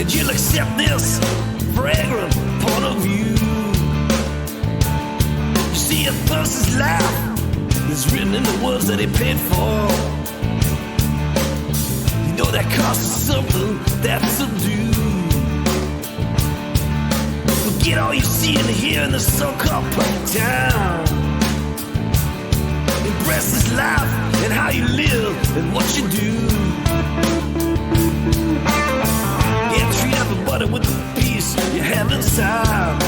and you'll accept this fragrant point of view. You see, a person's life is written in the words that he paid for. You know that costs something that's to do. Forget all you see and hear in the so-called public town. Embrace this life and how you live and what you do. Yeah, treat everybody with the peace you have inside.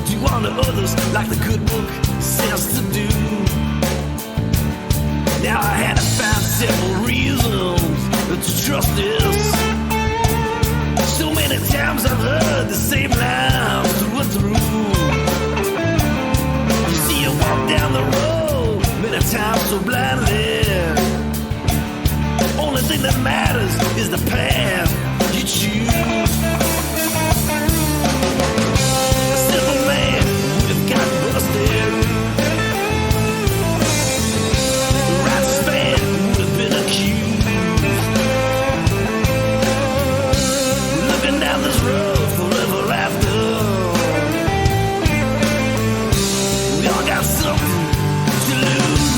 Do unto others like the good book says to do. Now I had to find several reasons to trust this. So many times I've heard the same lines through and through. You see, you walk down the road many times so blindly. Only thing that matters is the path you choose. A simple man would have gotten busted. The righteous man would have been accused. Looking down this road forever after. We all got something to lose.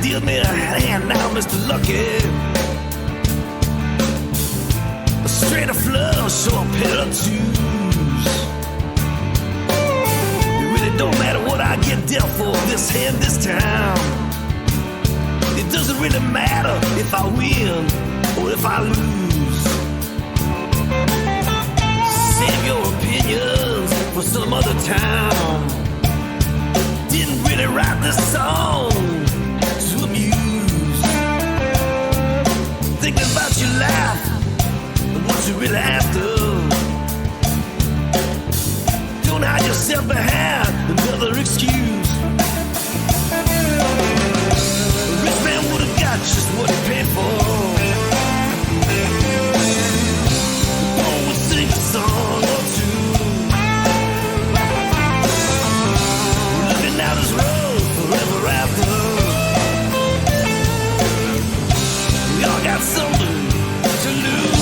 Deal me a hand now, Mr. Lucky. A straight of flush or a pair of twos. It really don't matter what I get dealt for this hand, this time. It doesn't really matter if I win or if I lose. Save your opinions for some other time. Didn't really write this song to amuse. Thinking about your life and what you really after. Don't hide yourself behind another excuse. A rich man would have got just what he paid for. The poor would sing a song or two. Looking down this road forever after. We all got something to lose.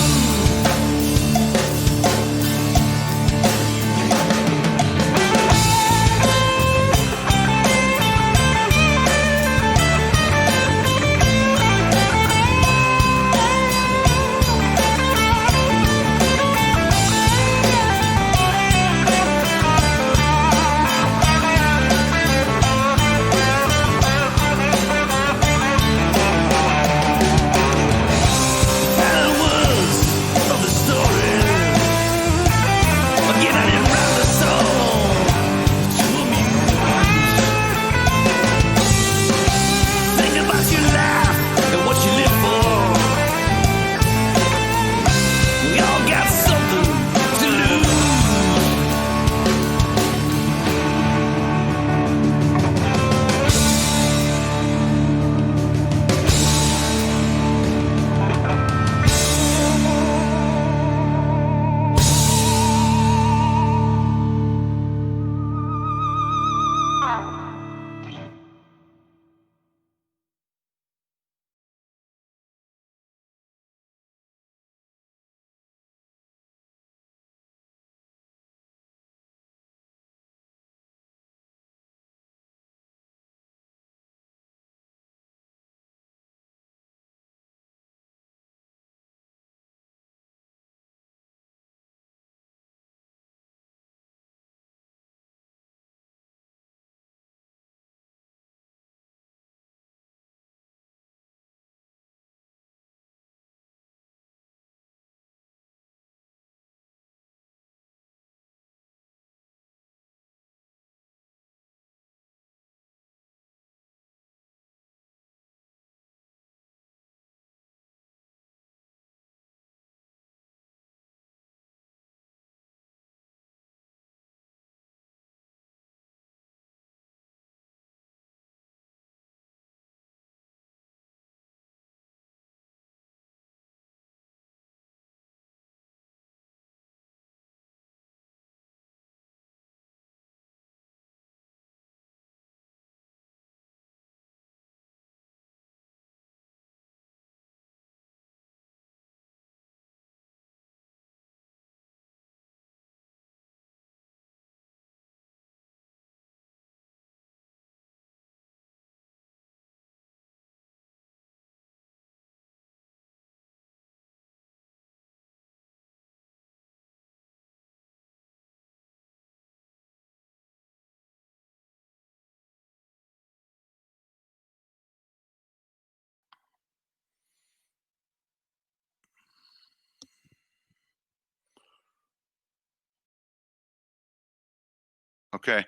Okay.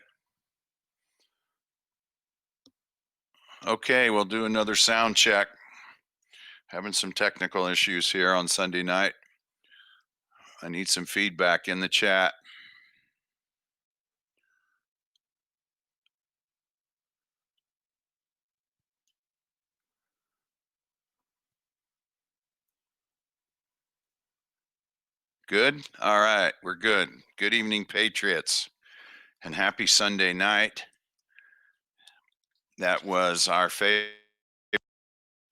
Okay, we'll do another sound check. Having some technical issues here on Sunday night. I need some feedback in the chat. Good? All right, we're good. Good evening, Patriots, and happy Sunday night. That was our favorite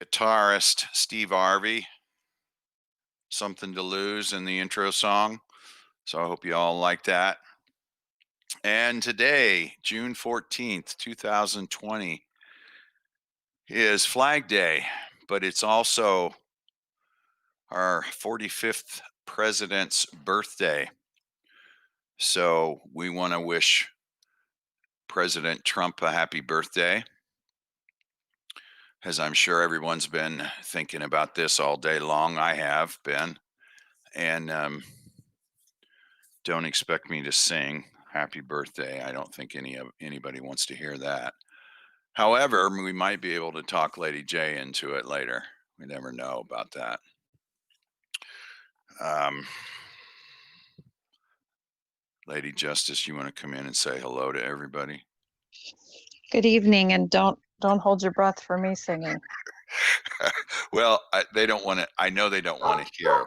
guitarist, Steve Harvey, Something to Lose in the intro song. So I hope you all like that. And today, June 14th, 2020, is Flag Day, but it's also our 45th president's birthday. So we want to wish President Trump a happy birthday, as I'm sure everyone's been thinking about this all day long. I have been. And don't expect me to sing happy birthday. I don't think anybody wants to hear that. However, we might be able to talk Lady J into it later. We never know about that. Lady Justice, you want to come in and say hello to everybody? Good evening, and don't hold your breath for me singing. Well, they don't want to. I know they don't want to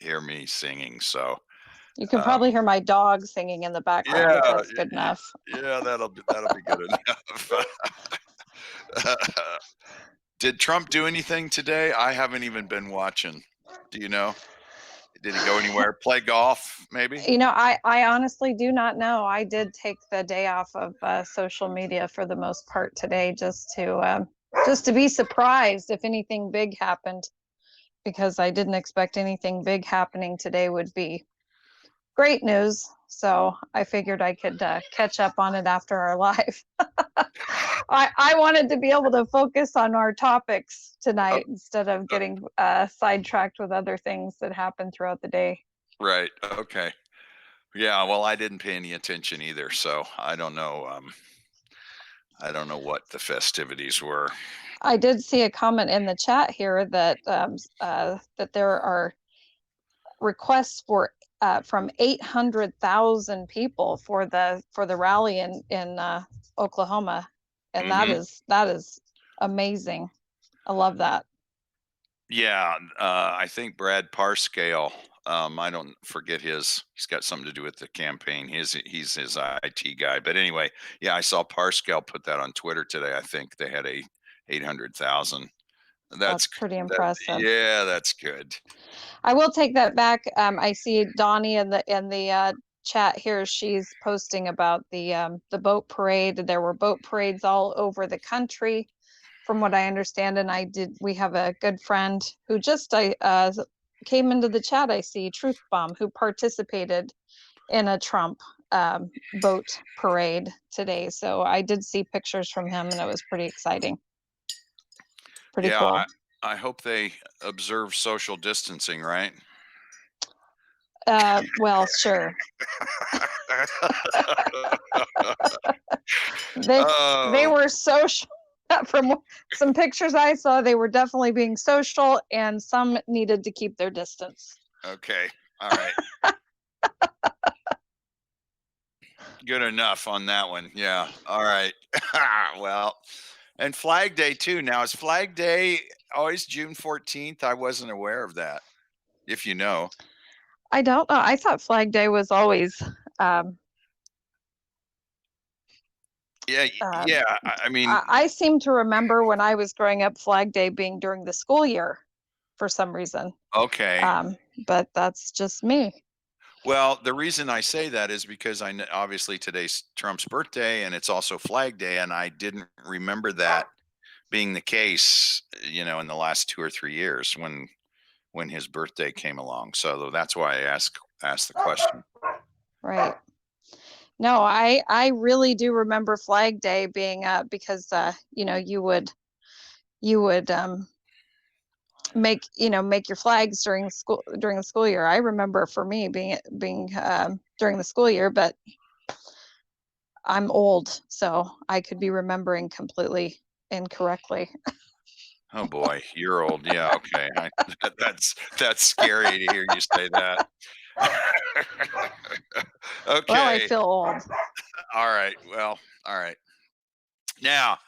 hear me singing. So you can probably hear my dog singing in the background. Yeah, if that's good enough. Yeah, that'll be good enough. Did Trump do anything today? I haven't even been watching. Do you know? Did he go anywhere? Play golf, maybe? I honestly do not know. I did take the day off of social media for the most part today, just to be surprised if anything big happened, because I didn't expect anything big happening today would be great news. So I figured I could catch up on it after our live. I wanted to be able to focus on our topics tonight instead of getting sidetracked with other things that happen throughout the day. Right. Okay. Yeah. Well, I didn't pay any attention either, so I don't know. I don't know what the festivities were. I did see a comment in the chat here that that there are requests for from 800,000 people for the rally in Oklahoma, and that is amazing. I love that. Yeah, I think Brad Parscale. I don't forget he's got something to do with the campaign. He's his IT guy. But anyway, yeah, I saw Parscale put that on Twitter today. I think they had 800,000. That's pretty impressive. Yeah, that's good. I will take that back. I see Donnie in the chat here. She's posting about the boat parade. There were boat parades all over the country, from what I understand. And we have a good friend who just came into the chat. I see Truth Bomb, who participated in a Trump boat parade today. So I did see pictures from him, and it was pretty exciting. Pretty cool. I hope they observe social distancing, right? Well, sure. They were social. From some pictures I saw, they were definitely being social, and some needed to keep their distance. Okay. All right. Good enough on that one. Yeah. All right. Well, and Flag Day too. Now, is Flag Day always June 14th? I wasn't aware of that. If you know. I don't know. I thought Flag Day was always yeah. I mean, I seem to remember when I was growing up, Flag Day being during the school year for some reason. Okay. But that's just me. Well, the reason I say that is because obviously today's Trump's birthday, and it's also Flag Day, and I didn't remember that being the case, in the last 2 or 3 years when his birthday came along. So that's why I asked the question. Right. No, I really do remember Flag Day being because you would make your flags during the school year. I remember for me being during the school year, but I'm old, so I could be remembering completely incorrectly. Oh boy, you're old. Yeah, okay. That's scary to hear you say that. Well, I Okay. feel old. All right. Well, all right. Now,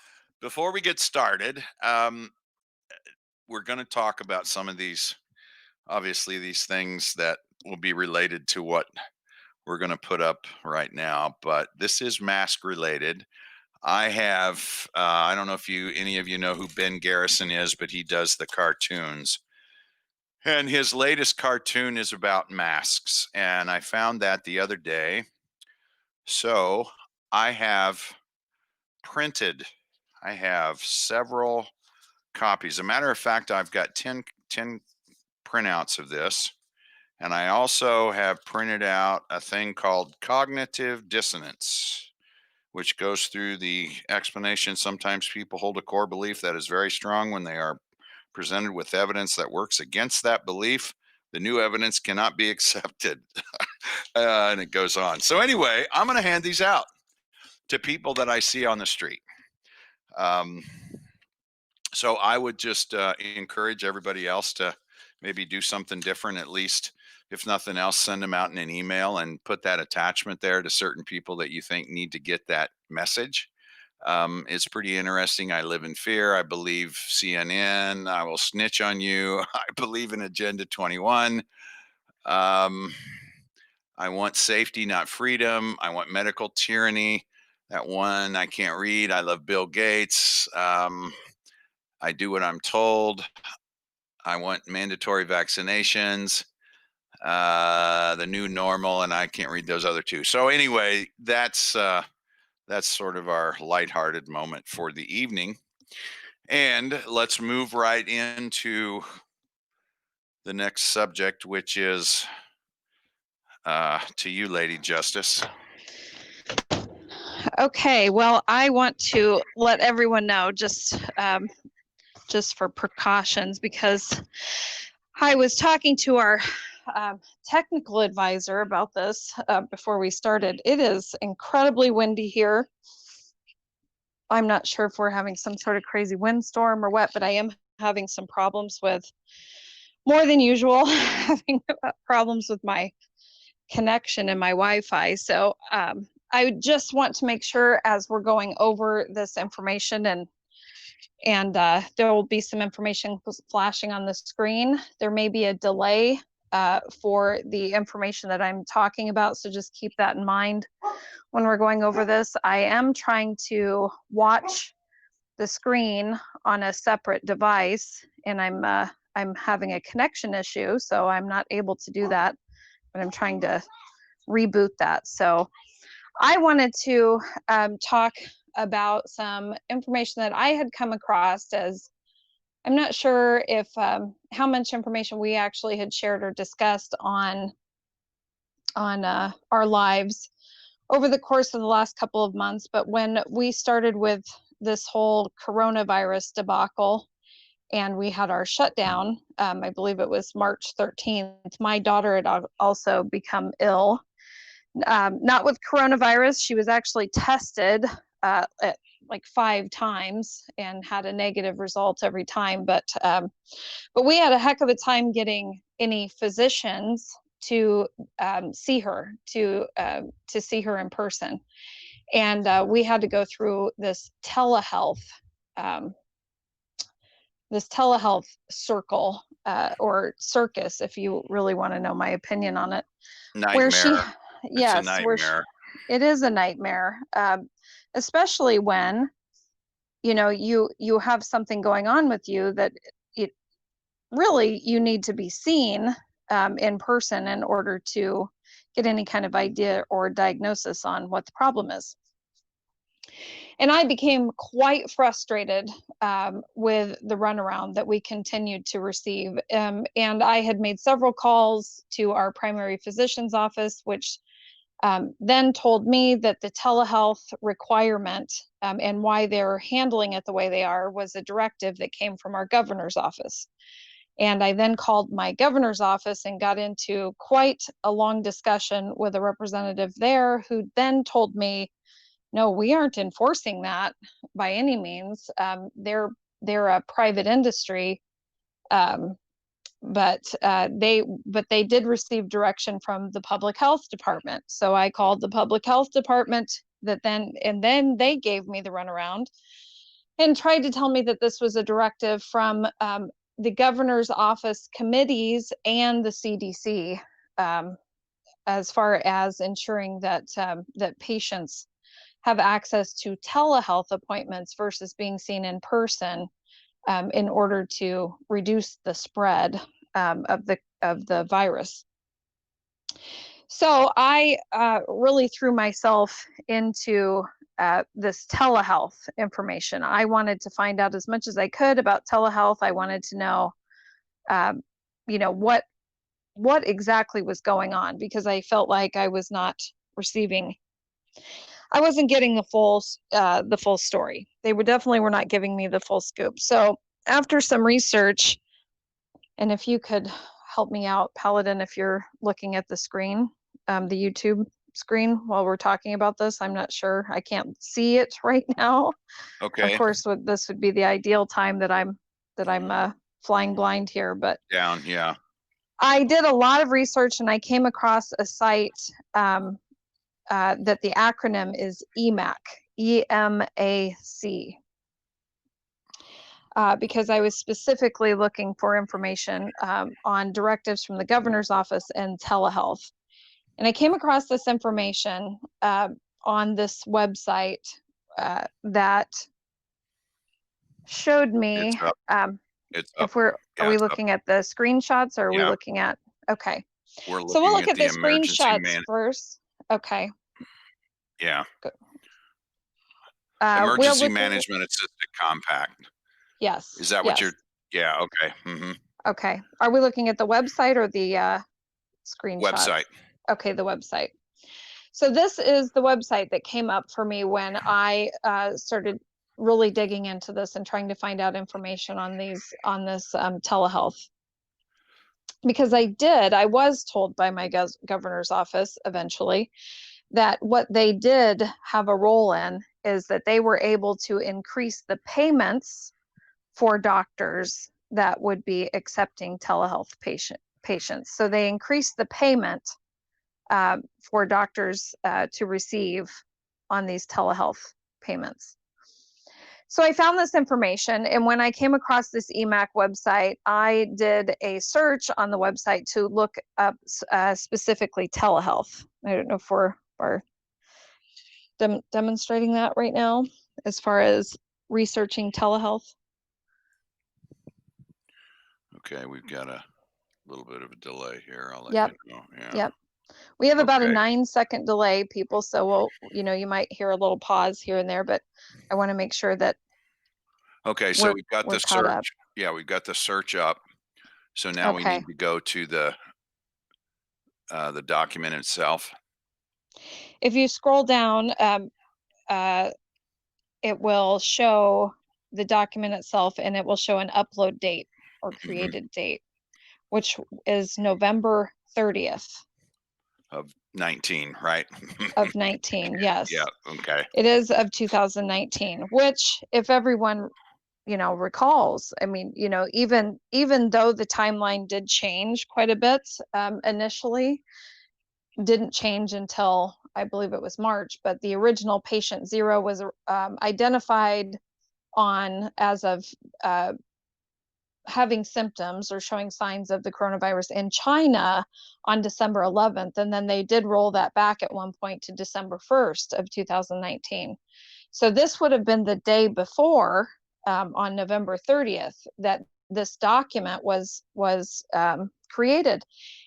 before we get started, we're going to talk about some of these, obviously, these things that will be related to what we're going to put up right now, but this is mask related. I have, I don't know if any of you know who Ben Garrison is, but he does the cartoons. And his latest cartoon is about masks. And I found that the other day. So I have printed, I have several copies. As a matter of fact, I've got 10 printouts of this. And I also have printed out a thing called cognitive dissonance, which goes through the explanation. Sometimes people hold a core belief that is very strong. When they are presented with evidence that works against that belief, the new evidence cannot be accepted. And it goes on. So anyway, I'm going to hand these out to people that I see on the street. So I would just encourage everybody else to maybe do something different, at least, if nothing else, send them out in an email and put that attachment there to certain people that you think need to get that message. It's pretty interesting. I live in fear. I believe CNN. I will snitch on you. I believe in Agenda 21. I want safety, not freedom. I want medical tyranny. That one I can't read. I love Bill Gates. I do what I'm told. I want mandatory vaccinations, the new normal, and I can't read those other two. So anyway, that's sort of our lighthearted moment for the evening. And let's move right into the next subject, which is to you, Lady Justice. Okay, well, I want to let everyone know just for precautions, because I was talking to our technical advisor about this before we started. It is incredibly windy here. I'm not sure if we're having some sort of crazy windstorm or what, but I am having some problems with, more than usual, having problems with my connection and my Wi-Fi. So I just want to make sure, as we're going over this information, and there will be some information flashing on the screen. There may be a delay for the information that I'm talking about, so just keep that in mind when we're going over this. I am trying to watch the screen on a separate device, and I'm having a connection issue, so I'm not able to do that, but I'm trying to reboot that. So I wanted to talk about some information that I had come across, as I'm not sure if how much information we actually had shared or discussed on our lives over the course of the last couple of months. But when we started with this whole coronavirus debacle and we had our shutdown, I believe it was March 13th, my daughter had also become ill. Not with coronavirus. She was actually tested at like 5 times and had a negative result every time. But we had a heck of a time getting any physicians to see her, to see her in person. And we had to go through this telehealth circle, or circus, if you really want to know my opinion on it. Where she, Nightmare. It's a yes, nightmare. it is a nightmare, especially when you have something going on with you that it really, you need to be seen in person in order to get any kind of idea or diagnosis on what the problem is. And I became quite frustrated with the runaround that we continued to receive. And I had made several calls to our primary physician's office, which then told me that the telehealth requirement and why they're handling it the way they are was a directive that came from our governor's office. And I then called my governor's office and got into quite a long discussion with a representative there, who then told me no, we aren't enforcing that by any means. They're a private industry, but they did receive direction from the public health department. So I called the public health department and then they gave me the runaround and tried to tell me that this was a directive from the governor's office committees and the CDC, as far as ensuring that that patients have access to telehealth appointments versus being seen in person, in order to reduce the spread of the virus. So I really threw myself into this telehealth information. I wanted to find out as much as I could about telehealth. I wanted to know, what exactly was going on, because I felt like I was not receiving. I wasn't getting the full story. They definitely were not giving me the full scoop. So after some research, and if you could help me out, Paladin, if you're looking at the screen, the YouTube screen while we're talking about this, I'm not sure. I can't see it right now. Okay. Of course, this would be the ideal time that I'm flying blind here, but Down, yeah. I did a lot of research and I came across a site that the acronym is EMAC, EMAC. Because I was specifically looking for information on directives from the governor's office and telehealth. And I came across this information on this website that showed me, It's up. are we looking at the screenshots, or are we looking at, okay. We're looking so we'll look at at the screenshots first. Okay. Yeah. Good. Emergency Management Assisted Compact. Yes. Is that what you're? Yeah. Okay. Mm-hmm. Okay. Are we looking at the website or the screenshot? Website. Okay, the website. So this is the website that came up for me when I started really digging into this and trying to find out information on this telehealth. Because I was told by my governor's office eventually that what they did have a role in is that they were able to increase the payments for doctors that would be accepting telehealth patients. So they increased the payment for doctors to receive on these telehealth payments. So I found this information, and when I came across this EMAC website, I did a search on the website to look up specifically telehealth. I don't know if we're demonstrating that right now as far as researching telehealth. Okay, we've got a little bit of a delay here. I'll let you know. Yeah. Yep. We have about a 9-second delay, people. So you might hear a little pause here and there, but I want to make sure that. Okay, so we've got the search. Up. Yeah, we've got the search up. So now we need to go to the document itself. If you scroll down, it will show the document itself, and it will show an upload date or created date, which is November 30th. Of 19, right? Of 19, yes. Yeah, okay. It is of 2019, which, if everyone, recalls, I mean, even though the timeline did change quite a bit, initially, didn't change until, I believe it was March, but the original patient 0 was identified as of having symptoms or showing signs of the coronavirus in China on December 11th. And then they did roll that back at one point to December 1st of 2019. So this would have been the day before, on November 30th, that this document was created.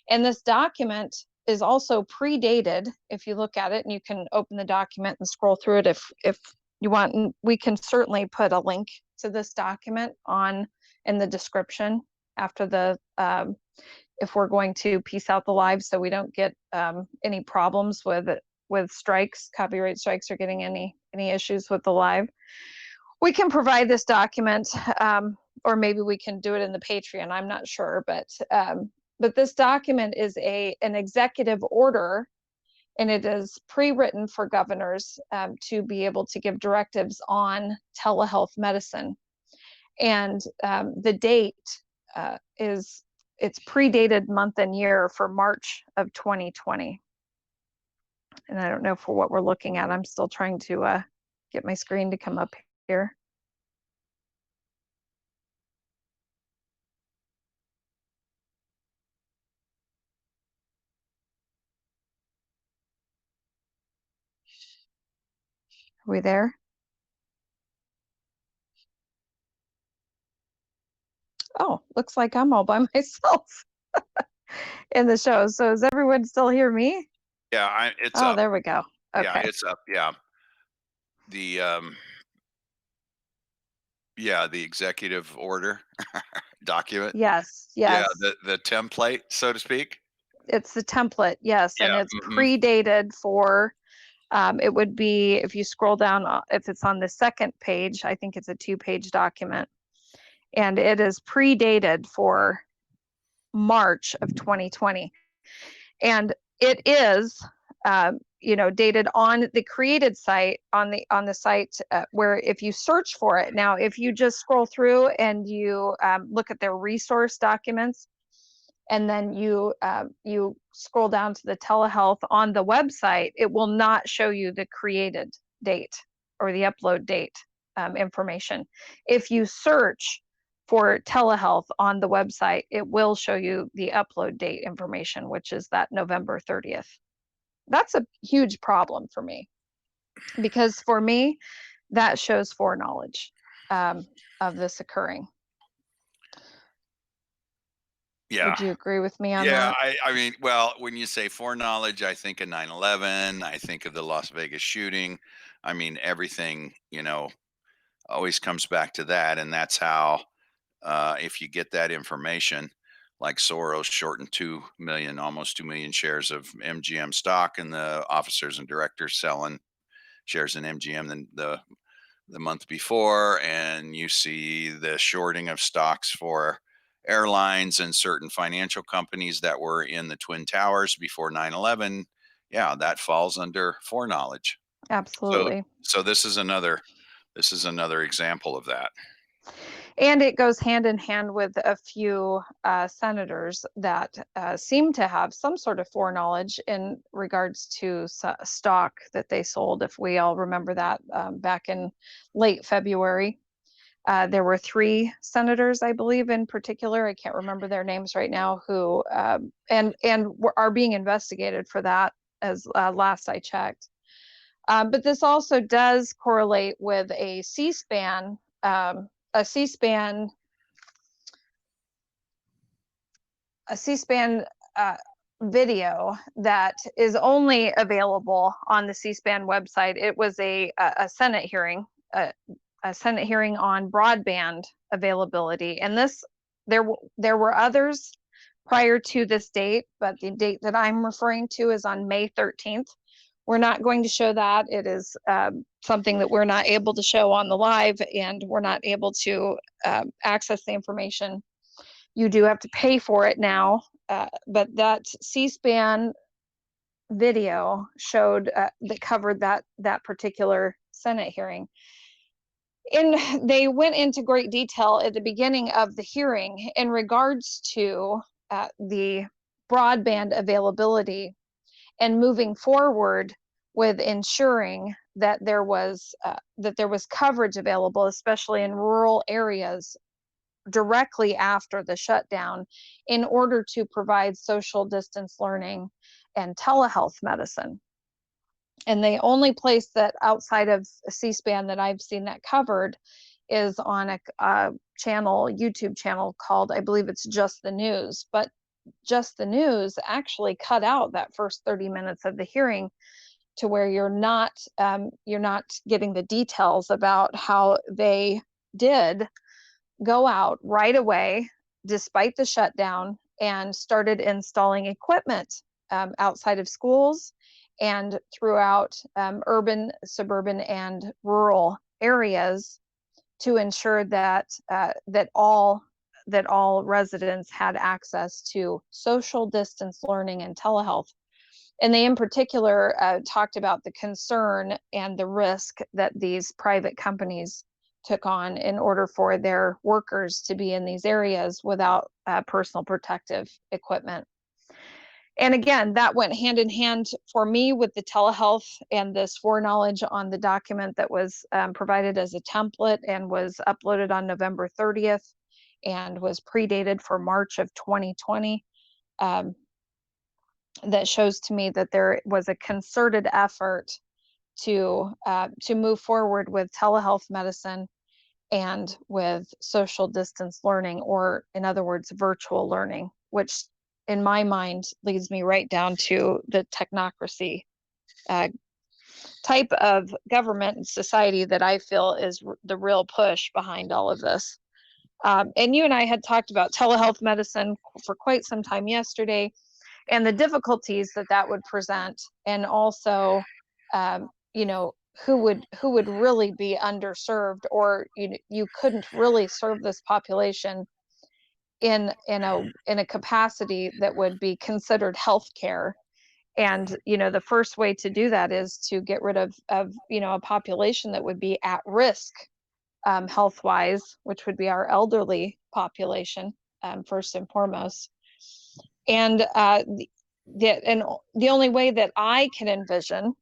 And this document is also predated. If you look at it, and you can open the document and scroll through it if you want, and we can certainly put a link to this document in the description after the if we're going to piece out the live, so we don't get any problems with strikes, copyright strikes, or getting any issues with the live. We can provide this document, or maybe we can do it in the Patreon. I'm not sure, but this document is an executive order and it is pre-written for governors to be able to give directives on telehealth medicine. And the date it's predated month and year for March of 2020. And I don't know for what we're looking at. I'm still trying to get my screen to come up here. Are we there? Oh, looks like I'm all by myself in the show. So does everyone still hear me? Yeah, it's Oh, up. there we go. Okay. Yeah, it's up. Yeah. The the executive order document. Yes, Yeah, yes. the template, so to speak. It's the template, yes, and Yeah. it's predated for, it would be, if you scroll down, if it's on the second page, I think it's a 2-page document, and it is predated for March of 2020. And it is, dated on the created site, on the site where if you search for it. Now, if you just scroll through and you look at their resource documents, and then you scroll down to the telehealth on the website, it will not show you the created date or the upload date information. If you search for telehealth on the website, it will show you the upload date information, which is that November 30th. That's a huge problem for me, because for me, that shows foreknowledge of this occurring. Yeah. Would you agree with me on Yeah, that? I mean, well, when you say foreknowledge, I think of 9/11, I think of the Las Vegas shooting. I mean, everything, always comes back to that. And that's how, if you get that information, like Soros shortened 2 million, almost 2 million shares of MGM stock, and the officers and directors selling shares in MGM the month before, and you see the shorting of stocks for airlines and certain financial companies that were in the Twin Towers before 9/11. Yeah, that falls under foreknowledge. Absolutely. So this is another example of that. And it goes hand in hand with a few senators that seem to have some sort of foreknowledge in regards to stock that they sold. If we all remember that, back in late February, there were 3 senators, I believe, in particular. I can't remember their names right now, who and are being investigated for that, as last I checked. But this also does correlate with a C-SPAN video that is only available on the C-SPAN website. It was a Senate hearing, a Senate hearing on broadband availability, and there were others prior to this date, but the date that I'm referring to is on May 13th. We're not going to show that. It is something that we're not able to show on the live, and we're not able to access the information. You do have to pay for it now, but that C-SPAN video showed that covered that particular Senate hearing. And they went into great detail at the beginning of the hearing in regards to the broadband availability and moving forward with ensuring that there was coverage available, especially in rural areas, directly after the shutdown, in order to provide social distance learning and telehealth medicine. And the only place that outside of C-SPAN that I've seen that covered is on a YouTube channel called, I believe it's Just the News. But Just the News actually cut out that first 30 minutes of the hearing, to where you're not getting the details about how they did go out right away, despite the shutdown, and started installing equipment outside of schools and throughout urban, suburban, and rural areas, to ensure that all residents had access to social distance learning and telehealth. And they in particular talked about the concern and the risk that these private companies took on in order for their workers to be in these areas without personal protective equipment. And again, that went hand in hand for me with the telehealth and this foreknowledge on the document that was provided as a template and was uploaded on November 30th and was predated for March of 2020. That shows to me that there was a concerted effort to move forward with telehealth medicine and with social distance learning, or in other words, virtual learning, which in my mind leads me right down to the technocracy type of government and society that I feel is the real push behind all of this. And you and I had talked about telehealth medicine for quite some time yesterday, and the difficulties that that would present, and also, you know, who would really be underserved, or you couldn't really serve this population in a capacity that would be considered healthcare. And the first way to do that is to get rid of a population that would be at risk health wise, which would be our elderly population, first and foremost. And the only way that I could envision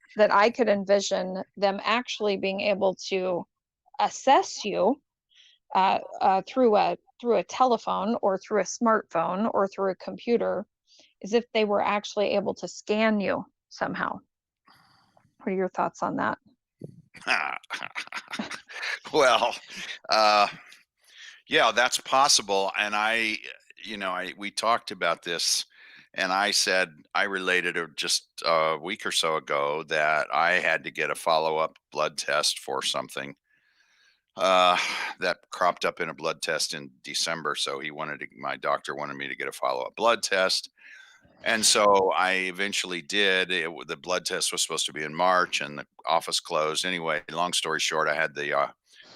them actually being able to assess you through a telephone or through a smartphone or through a computer is if they were actually able to scan you somehow. What are your thoughts on that? Well, yeah, that's possible. And we talked about this, and I said, I related it just a week or so ago that I had to get a follow-up blood test for something that cropped up in a blood test in December. So my doctor wanted me to get a follow-up blood test. And so I eventually did. The blood test was supposed to be in March, and the office closed. Anyway, long story short, I had the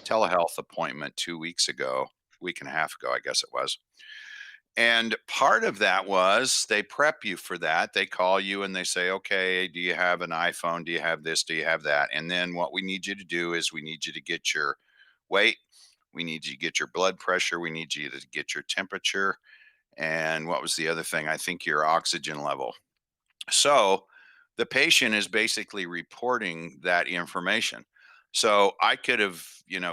telehealth appointment 2 weeks ago, week and a half ago, I guess it was. And part of that was they prep you for that. They call you and they say, okay, do you have an iPhone? Do you have this? Do you have that? And then what we need you to do is we need you to get your weight. We need you to get your blood pressure. We need you to get your temperature. And what was the other thing? I think your oxygen level. So the patient is basically reporting that information. So I could have,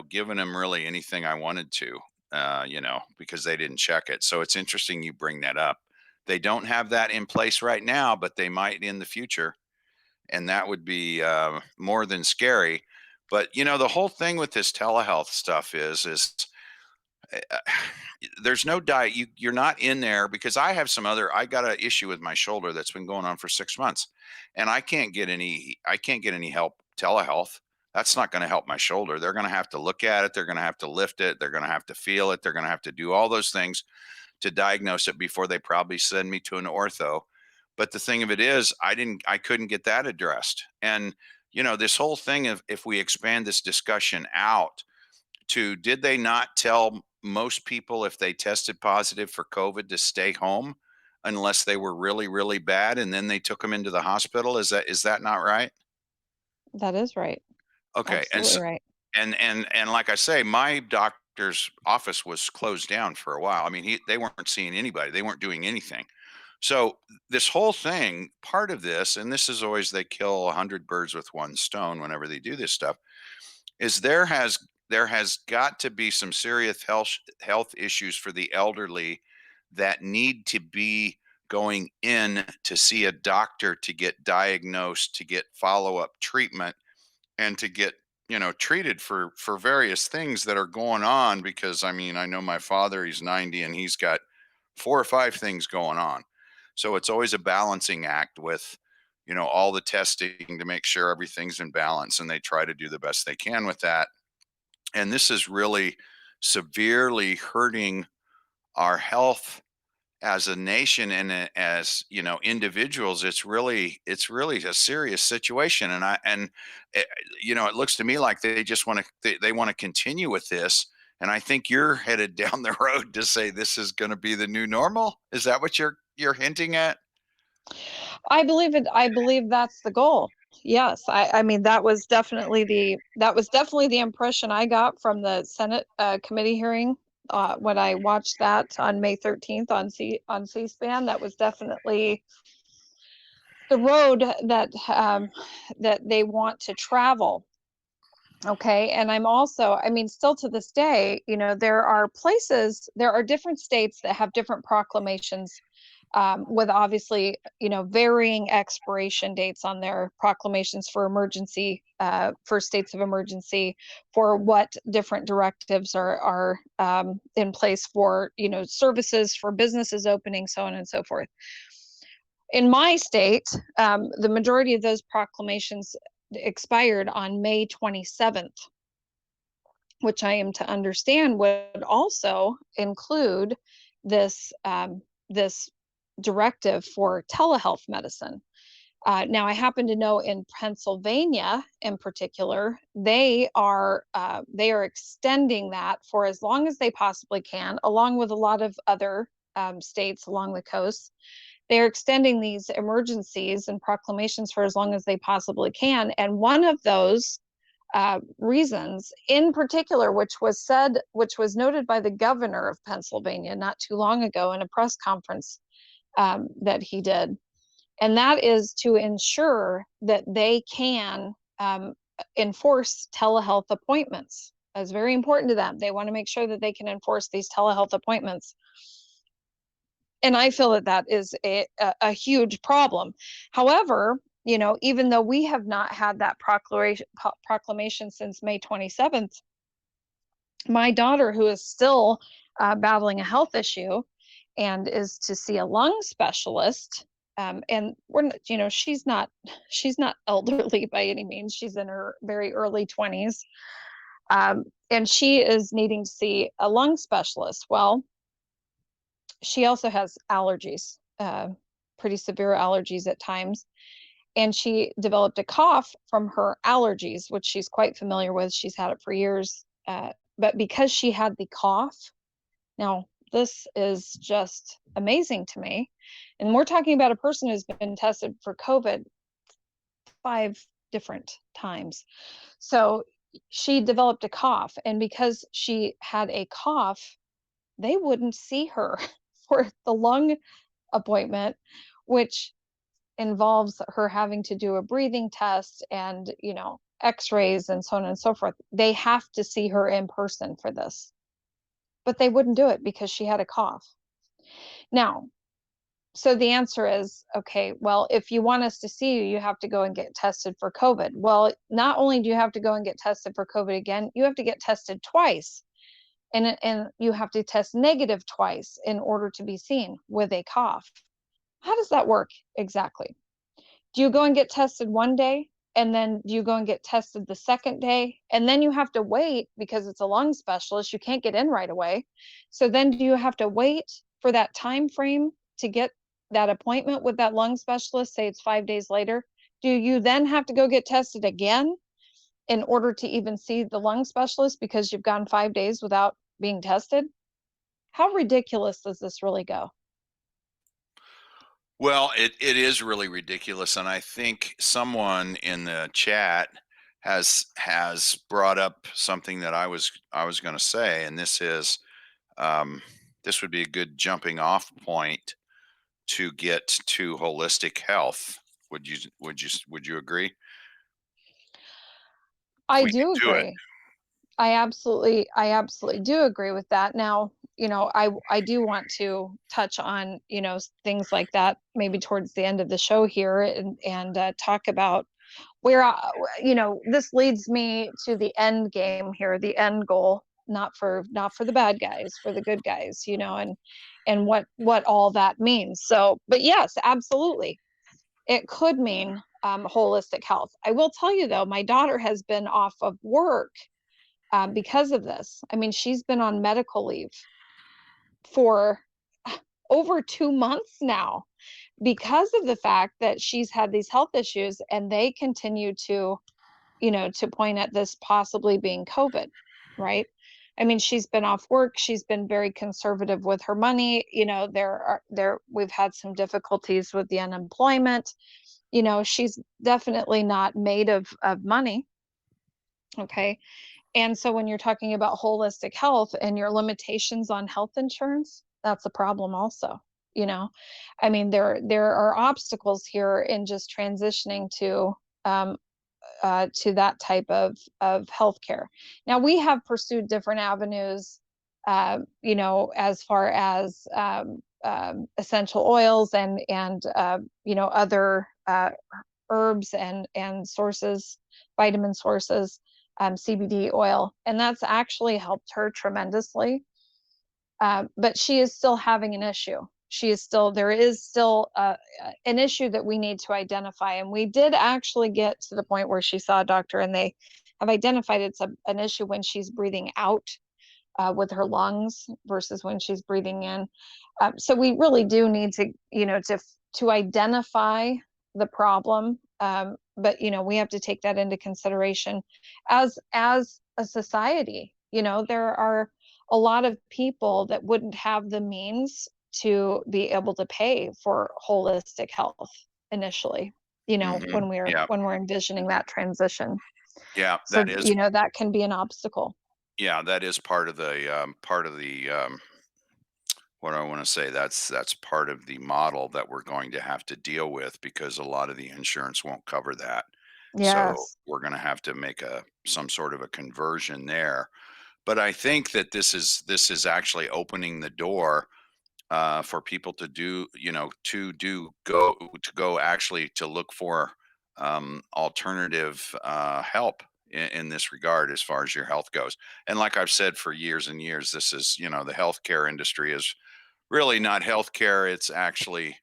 given them really anything I wanted to, because they didn't check it. So it's interesting you bring that up. They don't have that in place right now, but they might in the future. And that would be more than scary. But, the whole thing with this telehealth stuff is there's no diet. You're not in there, because I got an issue with my shoulder that's been going on for 6 months, and I can't get any help telehealth. That's not going to help my shoulder. They're going to have to look at it. They're going to have to lift it. They're going to have to feel it. They're going to have to do all those things to diagnose it before they probably send me to an ortho. But the thing of it is, I couldn't get that addressed. And, this whole thing of, if we expand this discussion out to, did they not tell most people if they tested positive for COVID to stay home unless they were really, really bad, and then they took them into the hospital? Is that not right? That is right. Okay. Absolutely right. And like I say, my doctor's office was closed down for a while. I mean, they weren't seeing anybody. They weren't doing anything. So this whole thing, part of this, and this is always, they kill 100 birds with one stone whenever they do this stuff, is there has got to be some serious health issues for the elderly that need to be going in to see a doctor to get diagnosed, to get follow-up treatment, and to get treated for various things that are going on. Because I mean, I know my father, he's 90, and he's got 4 or 5 things going on. So it's always a balancing act with all the testing to make sure everything's in balance, and they try to do the best they can with that. And this is really severely hurting our health as a nation, and as individuals. It's really a serious situation. And it looks to me like they just want to they want to continue with this. And I think you're headed down the road to say this is going to be the new normal. Is that what you're hinting at? I believe it. I believe that's the goal. Yes. I mean, that was definitely the impression I got from the Senate committee hearing when I watched that on May 13th on C-SPAN. That was definitely the road that they want to travel. Okay. And I mean, still to this day, there are different states that have different proclamations with obviously, varying expiration dates on their proclamations for emergency, for states of emergency, for what different directives are in place for, services, for businesses opening, so on and so forth. In my state, the majority of those proclamations expired on May 27th, which I am to understand would also include this directive for telehealth medicine. Now, I happen to know in Pennsylvania, in particular, they are extending that for as long as they possibly can, along with a lot of other states along the coast. They're extending these emergencies and proclamations for as long as they possibly can. And one of those reasons in particular, which was noted by the governor of Pennsylvania not too long ago in a press conference that he did, and that is to ensure that they can enforce telehealth appointments. That's very important to them. They want to make sure that they can enforce these telehealth appointments. And I feel that is a huge problem. However, even though we have not had that proclamation since May 27th, my daughter, who is still battling a health issue and is to see a lung specialist, and she's not elderly by any means. She's in her very early 20s, and she is needing to see a lung specialist. Well, she also has allergies, pretty severe allergies at times. And she developed a cough from her allergies, which she's quite familiar with. She's had it for years. But because she had the cough, now this is just amazing to me. And we're talking about a person who's been tested for COVID 5 different times. So she developed a cough. And because she had a cough, they wouldn't see her for the lung appointment, which involves her having to do a breathing test and, x-rays and so on and so forth. They have to see her in person for this, but they wouldn't do it because she had a cough. Now, so the answer is, okay, well, if you want us to see you, you have to go and get tested for COVID. Well, not only do you have to go and get tested for COVID again, you have to get tested twice. And you have to test negative twice in order to be seen with a cough. How does that work exactly? Do you go and get tested one day, and then do you go and get tested the second day, and then you have to wait because it's a lung specialist, you can't get in right away. So then do you have to wait for that time frame to get that appointment with that lung specialist? Say it's 5 days later. Do you then have to go get tested again in order to even see the lung specialist because you've gone 5 days without being tested? How ridiculous does this really go? Well, it is really ridiculous, and I think someone in the chat has brought up something that I was going to say, and this is this would be a good jumping off point to get to holistic health. Would you agree? I We can do do it. agree. I absolutely do agree with that. Now, I do want to touch on, things like that maybe towards the end of the show here and talk about where, this leads me to the end game here, the end goal, not for the bad guys, for the good guys, and what all that means. So, but yes, absolutely. It could mean holistic health. I will tell you though, my daughter has been off of work because of this. I mean, she's been on medical leave for over 2 months now because of the fact that she's had these health issues, and they continue to, to point at this possibly being COVID, right? I mean, she's been off work. She's been very conservative with her money. You know, we've had some difficulties with the unemployment. You know, she's definitely not made of money. Okay. And so when you're talking about holistic health and your limitations on health insurance, that's a problem also. You know, I mean, there are obstacles here in just transitioning to that type of healthcare. Now we have pursued different avenues, you know, as far as essential oils and you know, other herbs and sources, vitamin sources, CBD oil, and that's actually helped her tremendously. But she is still having an issue. There is still an issue that we need to identify. And we did actually get to the point where she saw a doctor, and they have identified it's an issue when she's breathing out with her lungs versus when she's breathing in. So we really do need to, you know, to identify the problem. But, you know, we have to take that into consideration as a society. You know, there are a lot of people that wouldn't have the means to be able to pay for holistic health initially, you know, Mm-hmm. Yeah. when we're envisioning that transition. Yeah. So, you know, that can be an obstacle. Yeah, that is part of the what I want to say. That's part of the model that we're going to have to deal with, because a lot of the insurance won't cover that. So Yes. we're going to have to make some sort of a conversion there. But I think that this is actually opening the door for people to do, you know, to go actually to look for alternative help in this regard as far as your health goes. And like I've said for years and years, this is, you know, the healthcare industry is really not healthcare. It's actually,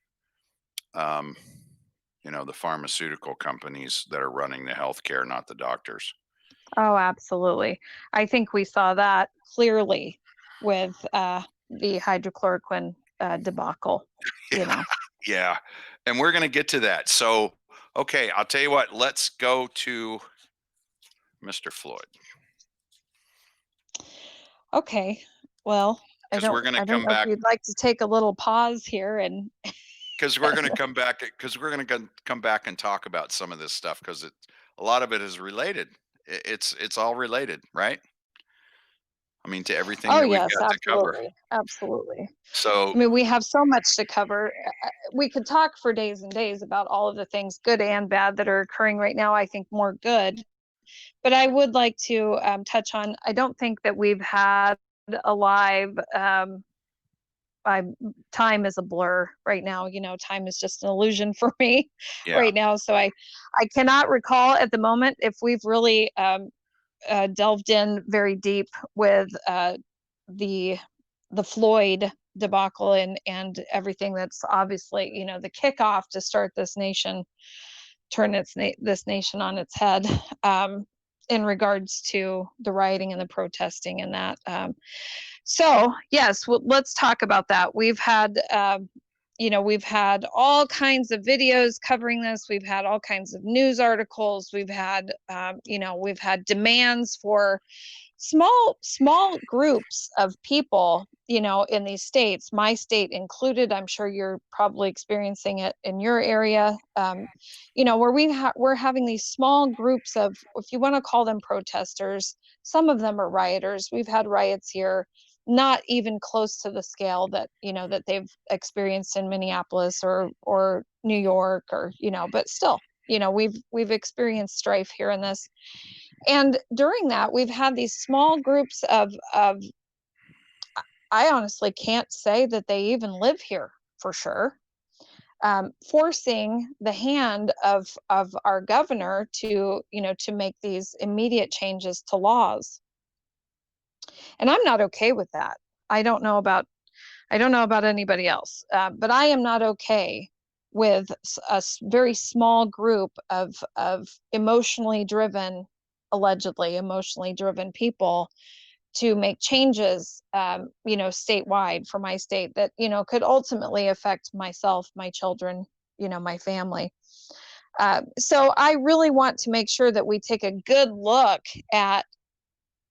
um, you know, the pharmaceutical companies that are running the healthcare, not the doctors. Oh, absolutely. I think we saw that clearly with the hydrochloroquine debacle, you Yeah, know. yeah. And we're going to get to that. So, okay, I'll tell you what, let's go to Mr. Floyd, Okay. Well, because we're going to I don't come know if back you'd like to take a little pause here and because we're going to come back because we're going to come back and talk about some of this stuff, because a lot of it is related. It's all related, right? I mean, to everything oh that we've yes, got to cover. absolutely. Absolutely. So, I mean, we have so much to cover. We could talk for days and days about all of the things, good and bad, that are occurring right now. I think more good. But I would like to touch on, I don't think that we've had a live, time is a blur right now. You know, time is just an illusion for me yeah, right now. So I cannot recall at the moment if we've really delved in very deep with the Floyd debacle and everything that's obviously, you know, the kickoff to start this nation, turn this nation on its head, in regards to the rioting and the protesting and that. So yes, well, let's talk about that. We've had, you know, we've had all kinds of videos covering this. We've had all kinds of news articles. We've had, you know, we've had demands for small groups of people, you know, in these states, my state included. I'm sure you're probably experiencing it in your area, you know, where we're having these small groups of, if you want to call them protesters, some of them are rioters. We've had riots here not even close to the scale that, you know, that they've experienced in Minneapolis or New York, or, you know, but still, you know, we've experienced strife here in this. And during that, we've had these small groups of I honestly can't say that they even live here for sure, forcing the hand of our governor to, you know, to make these immediate changes to laws. And I'm not okay with that. I don't know about anybody else, but I am not okay with a very small group of allegedly emotionally driven people to make changes, you know, statewide for my state that, you know, could ultimately affect myself, my children, you know, my family. So I really want to make sure that we take a good look at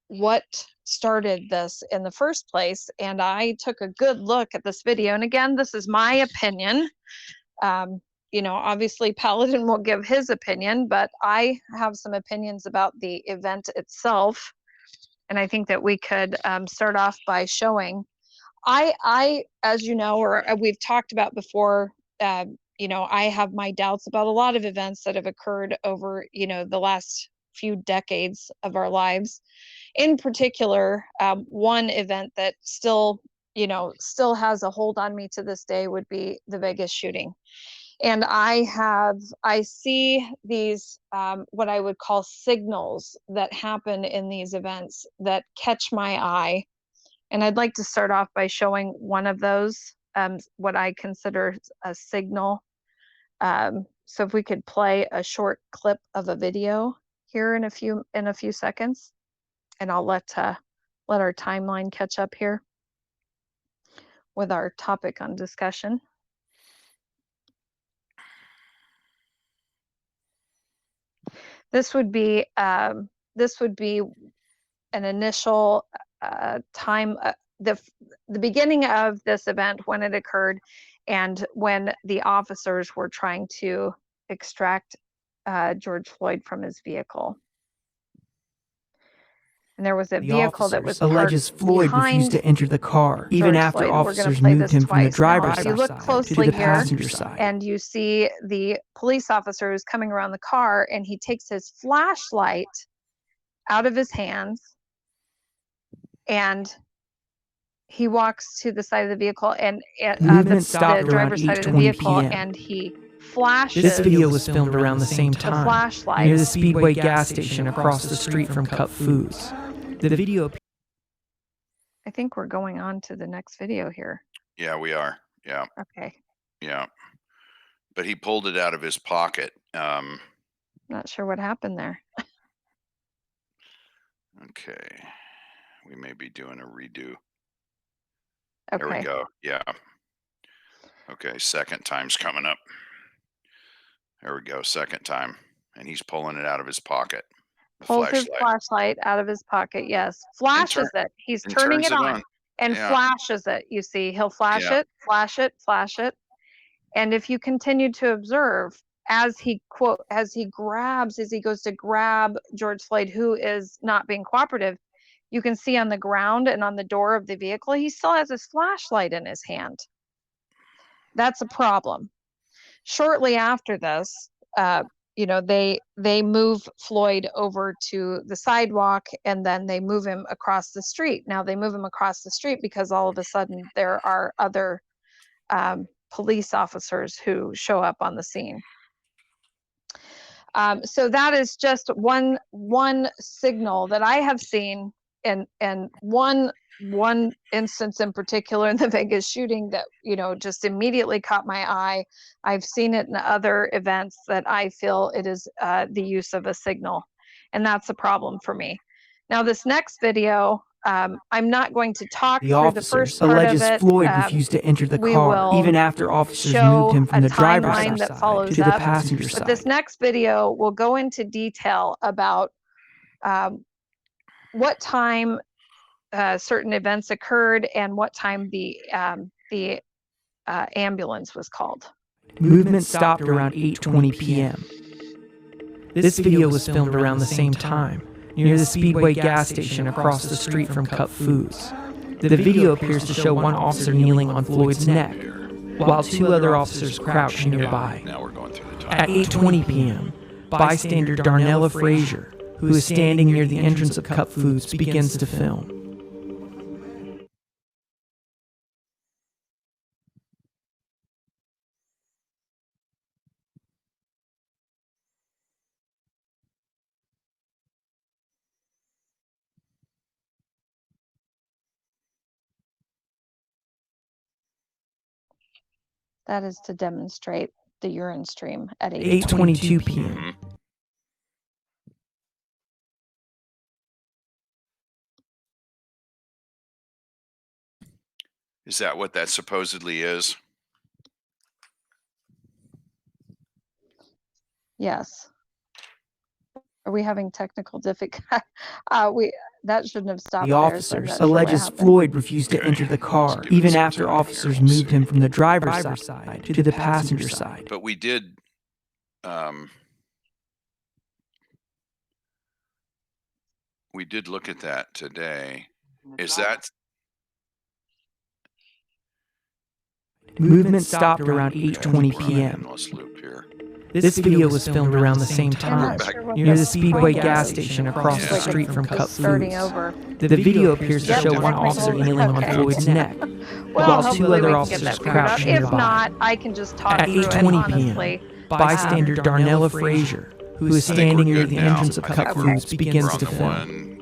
what started this in the first place. And I took a good look at this video. And again, this is my opinion. You know, obviously Paladin will give his opinion, but I have some opinions about the event itself. And I think that we could start off by showing, as you know, or we've talked about before, you know, I have my doubts about a lot of events that have occurred over, you know, the last few decades of our lives. In particular, one event that still, you know, still has a hold on me to this day would be the Vegas shooting. And I see these, what I would call signals that happen in these events that catch my eye. And I'd like to start off by showing one of those, what I consider a signal. So if we could play a short clip of a video here in a few seconds, and I'll let our timeline catch up here with our topic on discussion. This would be an initial time, the beginning of this event when it occurred, and when the officers were trying to extract George Floyd from his vehicle. And there was a vehicle that was alleges Floyd refused to enter the car, even after officers moved him from the driver's side to the passenger side. And you see the police officers coming around the car, and he takes his flashlight out of his hands, and he walks to the side of the vehicle, and the driver's side of the vehicle, and he flashes. This video was filmed around the same the time flashlight near the Speedway gas station across the street from Cup Foods. The video. I think we're going on to the next video here. Yeah, we are. Yeah. Okay. Yeah. But he pulled it out of his pocket. Not sure what happened there. Okay. We may be doing a redo. Okay. There we go. Yeah. Okay. Second time's coming up. There we go. Second time. And he's pulling it out of his pocket. Pulls his flashlight out of his pocket. Yes. Flashes it. He's turning it on and flashes it. You see, he'll flash it, flash it, flash it. And if you continue to observe, as he goes to grab George Floyd, who is not being cooperative, you can see on the ground and on the door of the vehicle, he still has his flashlight in his hand. That's a problem. Shortly after this, you know, they move Floyd over to the sidewalk, and then they move him across the street. Now they move him across the street because all of a sudden there are other police officers who show up on the scene. So that is just one signal that I have seen, and one instance in particular in the Vegas shooting that, you know, just immediately caught my eye. I've seen it in other events that I feel it is the use of a signal, and that's a problem for me. Now this next video, I'm not going to talk through the first part alleges of it. Floyd refused to enter the car, even after officers moved him from the driver's side to the passenger side. But this next video will go into detail about what time certain events occurred and what time the ambulance was called. Movement stopped around 8:20 p.m. This video was filmed around the same time near the Speedway gas station across the street from Cup Foods. The video appears to show one officer kneeling on Floyd's neck, while two other officers crouch nearby. Now we're going through the time. At 8:20 p.m., bystander Darnella Frazier, who is standing near the entrance of Cup Foods, begins to film. That is to demonstrate the urine stream at 8:22 p.m. Is that what that supposedly is? Yes. Are we having technical difficulty? That shouldn't have stopped The there. officers alleges Floyd refused to enter the car, even after officers moved him from the driver's side to the passenger side. But we did look at that today. Is that Movement stopped around 8:20 p.m. endless loop here? This video was filmed around the same time, near the Speedway gas station across the Yeah. street from Cup Starting Foods. over. The video appears to Yep. show one officer kneeling on Okay. Floyd's neck, Well, while hopefully two we other can get officers that figured out. crouched If nearby. not, I can just talk At through it 8:20 honestly. p.m., bystander Darnella Frazier, who is standing near the entrance of I think Cup we're- Foods, begins we're on to the film. one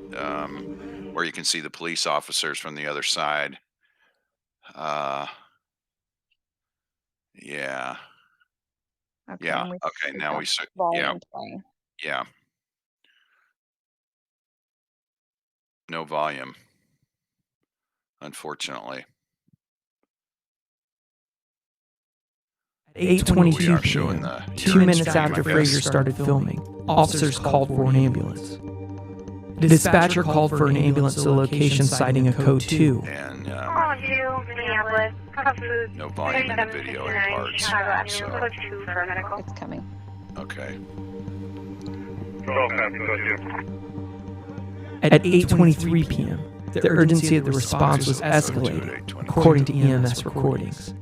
where you can see the police officers from the other side. Yeah. Okay, Yeah. and we Okay. should Now have we see. volume playing. Yeah. No volume, unfortunately. At 8:22 We are showing p.m., the 2 hearing minutes stream, after I guess. Frazier started filming, officers called for an ambulance. The dispatcher called for an ambulance to the location citing a code 2. And Call 2, Minneapolis, Cup Foods, no volume in the video in 3769, parts. Chicago Avenue, So, code 2 for medical. It's coming. okay. At 8:23 p.m., the urgency of the response was escalated, according to EMS recordings.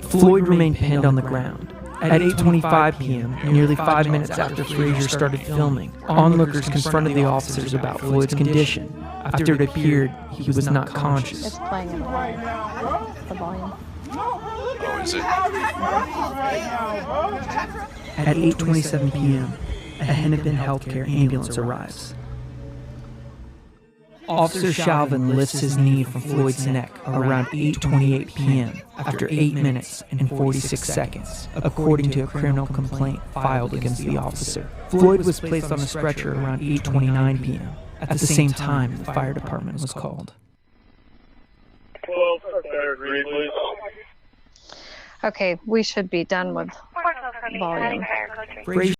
Floyd remained pinned on the ground. At 8:25 p.m., nearly 5 minutes after Frazier started filming, onlookers confronted the officers about Floyd's condition after it appeared he was not conscious. It's playing in the volume. The volume. Oh, is it? At 8:27 p.m., a Hennepin Healthcare ambulance arrives. Officer Shalvin lifts his knee from Floyd's neck around 8:28 p.m. after 8 minutes and 46 seconds, according to a criminal complaint filed against the officer. Floyd was placed on a stretcher around 8:29 p.m. At the same time, the fire department was called. Okay, we should be done with volume Frazier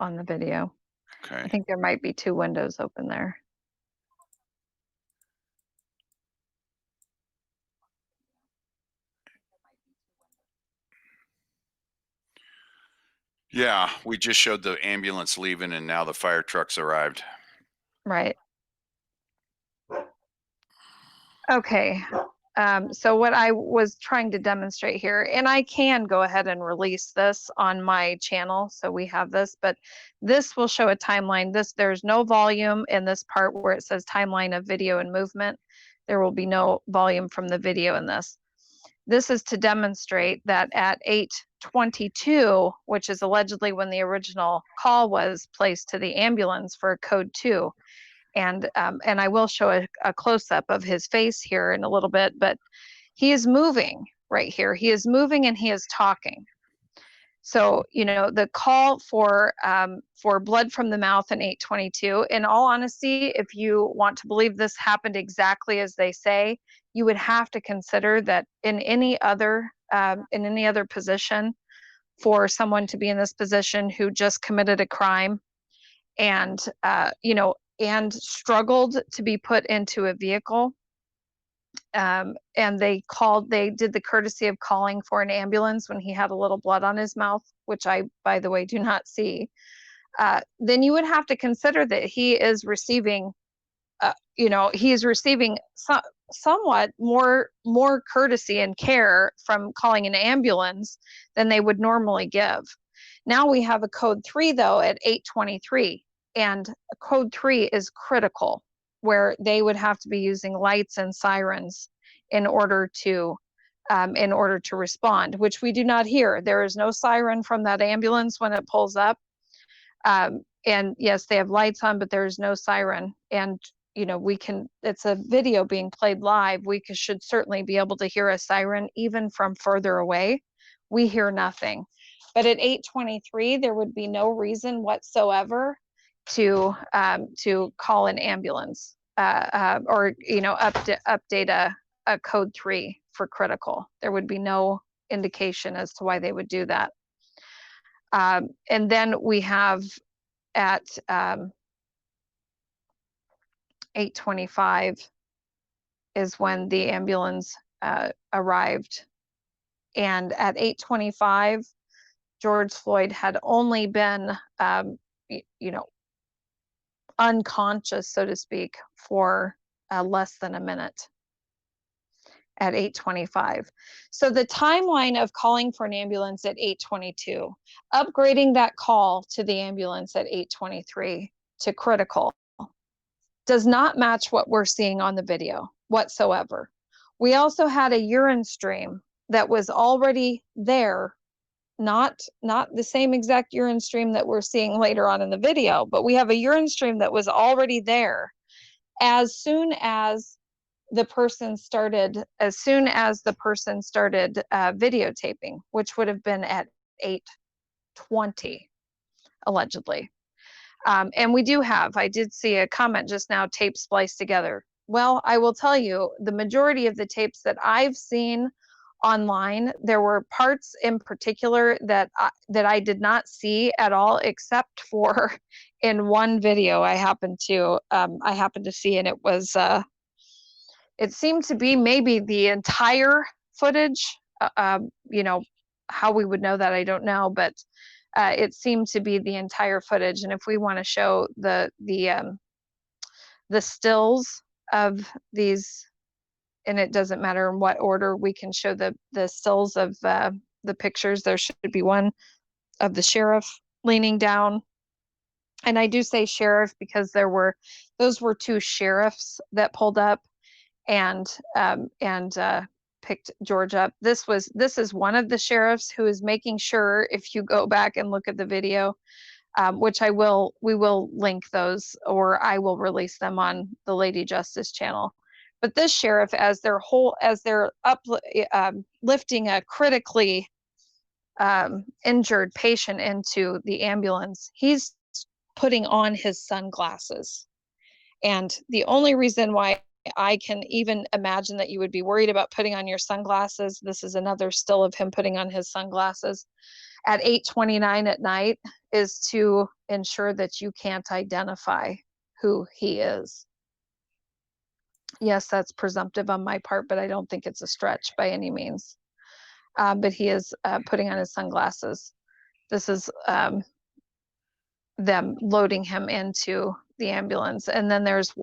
on the video. I Okay. think there might be 2 windows open there. Yeah, we just showed the ambulance leaving and now the fire trucks arrived. Right. Okay. So what I was trying to demonstrate here, and I can go ahead and release this on my channel, so we have this, but this will show a timeline. There's no volume in this part where it says timeline of video and movement. There will be no volume from the video in this. This is to demonstrate that at 8:22, which is allegedly when the original call was placed to the ambulance for code 2, and I will show a close-up of his face here in a little bit, but he is moving right here. He is moving and he is talking. So, you know, the call for blood from the mouth in 8:22, in all honesty, if you want to believe this happened exactly as they say, you would have to consider that in any other position, for someone to be in this position who just committed a crime and and struggled to be put into a vehicle, and they did the courtesy of calling for an ambulance when he had a little blood on his mouth, which I, by the way, do not see, then you would have to consider that he is receiving somewhat more courtesy and care from calling an ambulance than they would normally give. Now we have a code 3 though at 8:23, and code 3 is critical, where they would have to be using lights and sirens in order to respond, which we do not hear. There is no siren from that ambulance when it pulls up. And yes, they have lights on, but there is no siren. And it's a video being played live. We should certainly be able to hear a siren even from further away. We hear nothing. But at 8:23, there would be no reason whatsoever to call an ambulance or update a code 3 for critical. There would be no indication as to why they would do that. And then we have at 8:25 is when the ambulance arrived. And at 8:25, George Floyd had only been, unconscious, so to speak, for less than a minute at 8:25. So the timeline of calling for an ambulance at 8:22, upgrading that call to the ambulance at 8:23 to critical, does not match what we're seeing on the video whatsoever. We also had a urine stream that was already there, not the same exact urine stream that we're seeing later on in the video, but we have a urine stream that was already there as soon as the person started videotaping, which would have been at 8:20 allegedly. And I did see a comment just now, tape spliced together. Well, I will tell you, the majority of the tapes that I've seen online, there were parts in particular that I did not see at all, except for in one video I happened to see, and it seemed to be maybe the entire footage. How we would know that, I don't know, but it seemed to be the entire footage. And if we want to show the stills of these, and it doesn't matter in what order, we can show the stills of the pictures. There should be one of the sheriff leaning down. And I do say sheriff because those were two sheriffs that pulled up and picked George up. This is one of the sheriffs who is making sure, if you go back and look at the video, which we will link those, or I will release them on the Lady Justice channel. But this sheriff, as they're lifting a critically injured patient into the ambulance, he's putting on his sunglasses. And the only reason why I can even imagine that you would be worried about putting on your sunglasses, this is another still of him putting on his sunglasses at 8:29 at night, is to ensure that you can't identify who he is. Yes, that's presumptive on my part, but I don't think it's a stretch by any means. But he is putting on his sunglasses. This is them loading him into the ambulance. And then there's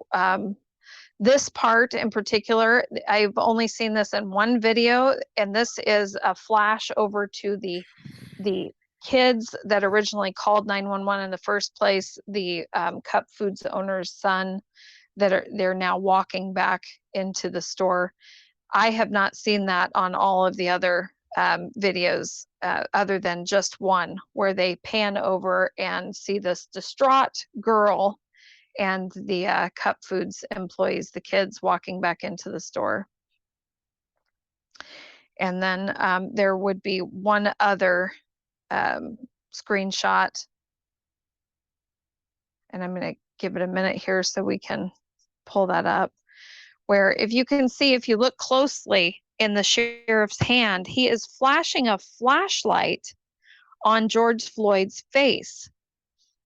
this part in particular. I've only seen this in one video, and this is a flash over to the kids that originally called 911 in the first place, the Cup Foods owner's son, they're now walking back into the store. I have not seen that on all of the other videos, other than just one where they pan over and see this distraught girl and the Cup Foods employees, the kids, walking back into the store. And then there would be one other screenshot, and I'm going to give it a minute here so we can pull that up, where if you can see, if you look closely in the sheriff's hand, he is flashing a flashlight on George Floyd's face.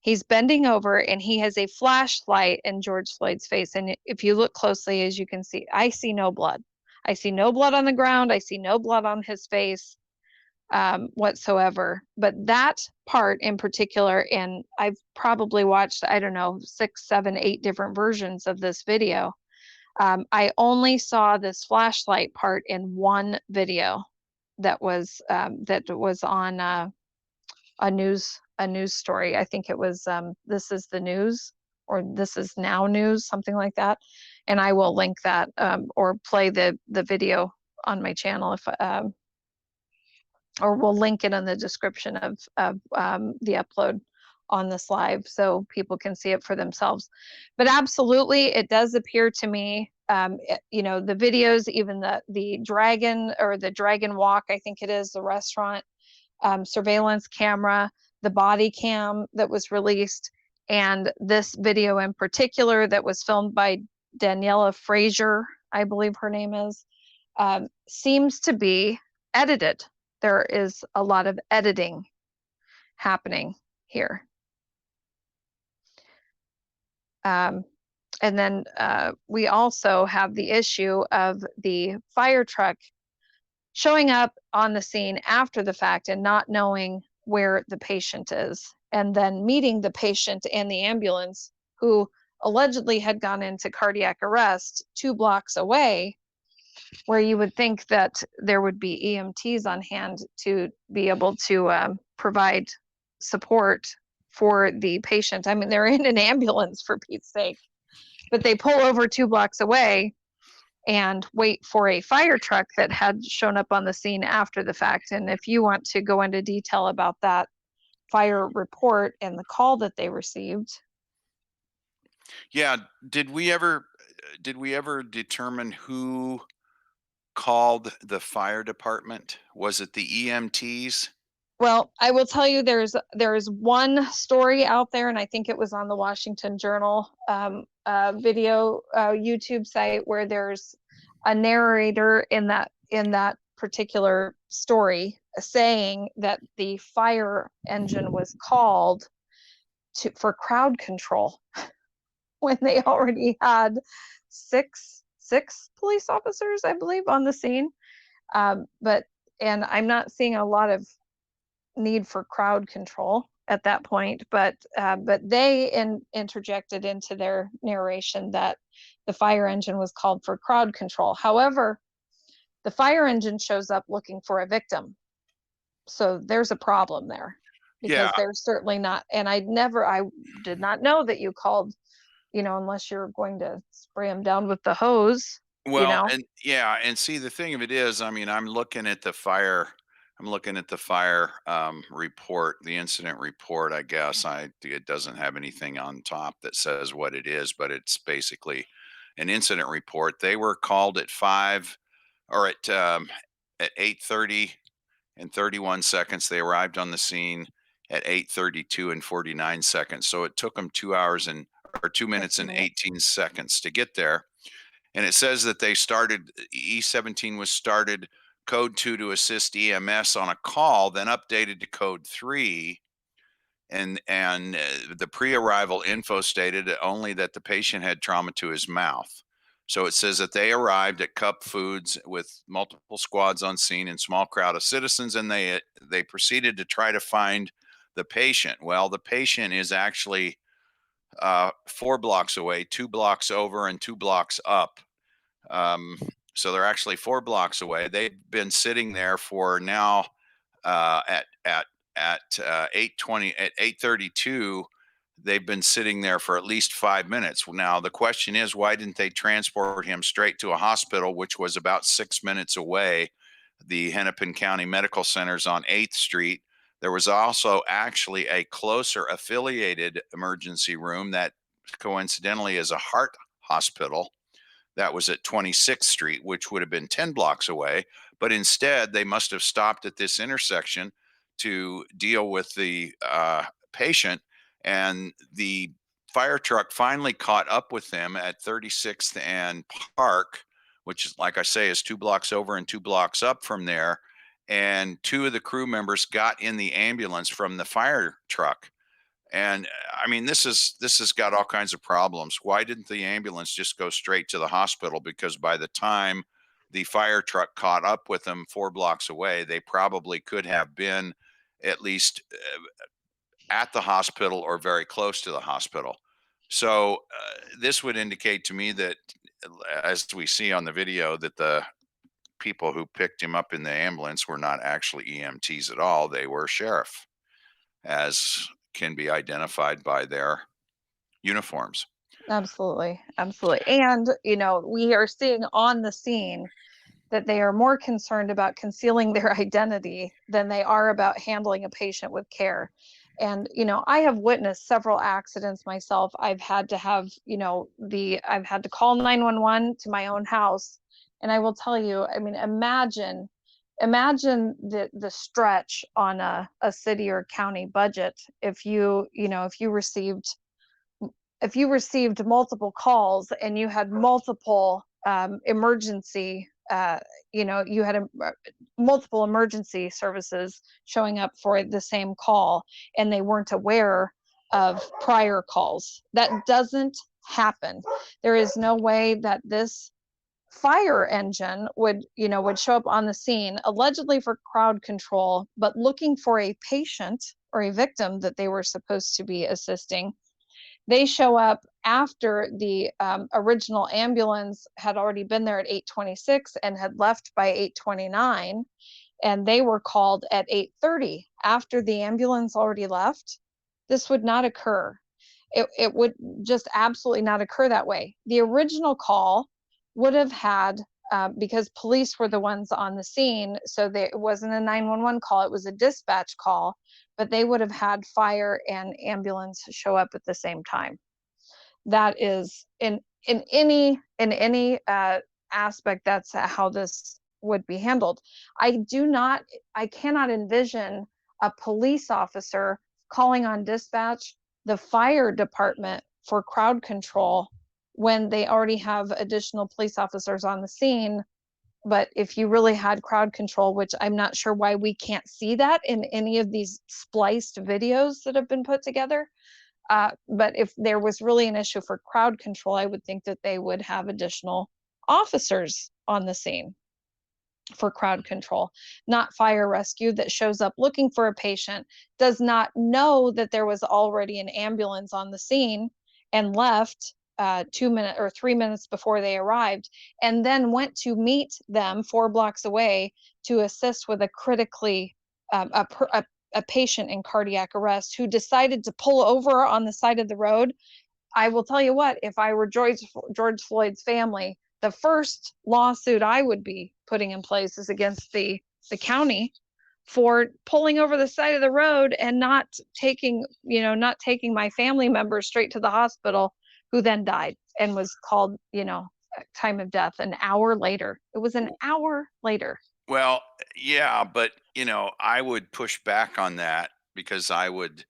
He's bending over and he has a flashlight in George Floyd's face. And if you look closely, as you can see, I see no blood. I see no blood on the ground. I see no blood on his face whatsoever. But that part in particular, and I've probably watched, I don't know, 6, 7, 8 different versions of this video. I only saw this flashlight part in one video that was on a news story. I think it was This Is the News, or This Is Now News, something like that. And I will link that or play the video on my channel, if or we'll link it in the description of the upload on this live, so people can see it for themselves. But absolutely, it does appear to me, the videos, even the dragon, or the dragon walk, I think it is, the restaurant surveillance camera, the body cam that was released, and this video in particular that was filmed by Daniela Frazier, I believe her name is, seems to be edited. There is a lot of editing happening here. And then we also have the issue of the fire truck showing up on the scene after the fact and not knowing where the patient is, and then meeting the patient and the ambulance, who allegedly had gone into cardiac arrest 2 blocks away, where you would think that there would be EMTs on hand to be able to provide support for the patient. I mean, they're in an ambulance, for Pete's sake, but they pull over 2 blocks away and wait for a fire truck that had shown up on the scene after the fact. And if you want to go into detail about that fire report and the call that they received. Yeah, did we ever determine who called the fire department? Was it the EMTs? Well, I will tell you, there's one story out there, and I think it was on the Washington Journal video YouTube site, where there's a narrator in that particular story saying that the fire engine was called for crowd control when they already had six police officers, I believe, on the scene. And I'm not seeing a lot of need for crowd control at that point, but they interjected into their narration that the fire engine was called for crowd control. However, the fire engine shows up looking for a victim, so there's a problem there, because Yeah. they're certainly not. And I did not know that you called, unless you're going to spray them down with the hose. Well, and see, the thing of it is, I mean, I'm looking at the fire report, the incident report, I guess. It doesn't have anything on top that says what it is, but it's basically an incident report. They were called at 8:30 and 31 seconds. They arrived on the scene at 8:32 and 49 seconds. So it took them 2 minutes and 18 seconds to get there. And it says that they started, E17 was started code 2 to assist EMS on a call, then updated to code 3. And the pre-arrival info stated only that the patient had trauma to his mouth. So it says that they arrived at Cup Foods with multiple squads on scene and small crowd of citizens, and they proceeded to try to find the patient. Well, the patient is actually 4 blocks away, 2 blocks over, and 2 blocks up. So they're actually 4 blocks away. They've been sitting there for now at 8:20, at 8:32. They've been sitting there for at least 5 minutes. Now the question is, why didn't they transport him straight to a hospital, which was about 6 minutes away? The Hennepin County Medical Center's on 8th Street. There was also actually a closer affiliated emergency room that coincidentally is a heart hospital that was at 26th Street, which would have been 10 blocks away. But instead, they must have stopped at this intersection to deal with the patient. And the fire truck finally caught up with them at 36th and Park, which is, like I say, is 2 blocks over and 2 blocks up from there. And 2 of the crew members got in the ambulance from the fire truck. And I mean, this has got all kinds of problems. Why didn't the ambulance just go straight to the hospital? Because by the time the fire truck caught up with them 4 blocks away, they probably could have been at least at the hospital or very close to the hospital. So this would indicate to me that, as we see on the video, that the people who picked him up in the ambulance were not actually EMTs at all. They were sheriff, as can be identified by their uniforms. Absolutely. And, we are seeing on the scene that they are more concerned about concealing their identity than they are about handling a patient with care. And, I have witnessed several accidents myself. I've had to have, I've had to call 911 to my own house. And I will tell you, I mean, imagine the stretch on a city or county budget if you received multiple calls and you had multiple emergency you had multiple emergency services showing up for the same call, and they weren't aware of prior calls. That doesn't happen. There is no way that this fire engine would show up on the scene allegedly for crowd control, but looking for a patient or a victim that they were supposed to be assisting. They show up after the original ambulance had already been there at 8:26 and had left by 8:29, and they were called at 8:30 after the ambulance already left. This would not occur. It would just absolutely not occur that way. The original call would have had, because police were the ones on the scene, so it wasn't a 911 call, it was a dispatch call, but they would have had fire and ambulance show up at the same time. That is in any aspect, that's how this would be handled. I cannot envision a police officer calling on dispatch the fire department for crowd control when they already have additional police officers on the scene. But if you really had crowd control, which I'm not sure why we can't see that in any of these spliced videos that have been put together, but if there was really an issue for crowd control, I would think that they would have additional officers on the scene for crowd control, not fire rescue that shows up looking for a patient, does not know that there was already an ambulance on the scene and left 2 minutes or 3 minutes before they arrived, and then went to meet them 4 blocks away to assist with a critically a patient in cardiac arrest who decided to pull over on the side of the road. I will tell you what, if I were George Floyd's family, the first lawsuit I would be putting in place is against the county for pulling over the side of the road and not taking my family member straight to the hospital, who then died and was called, time of death an hour later. It was an hour later. Well, yeah, but I would push back on that, because I would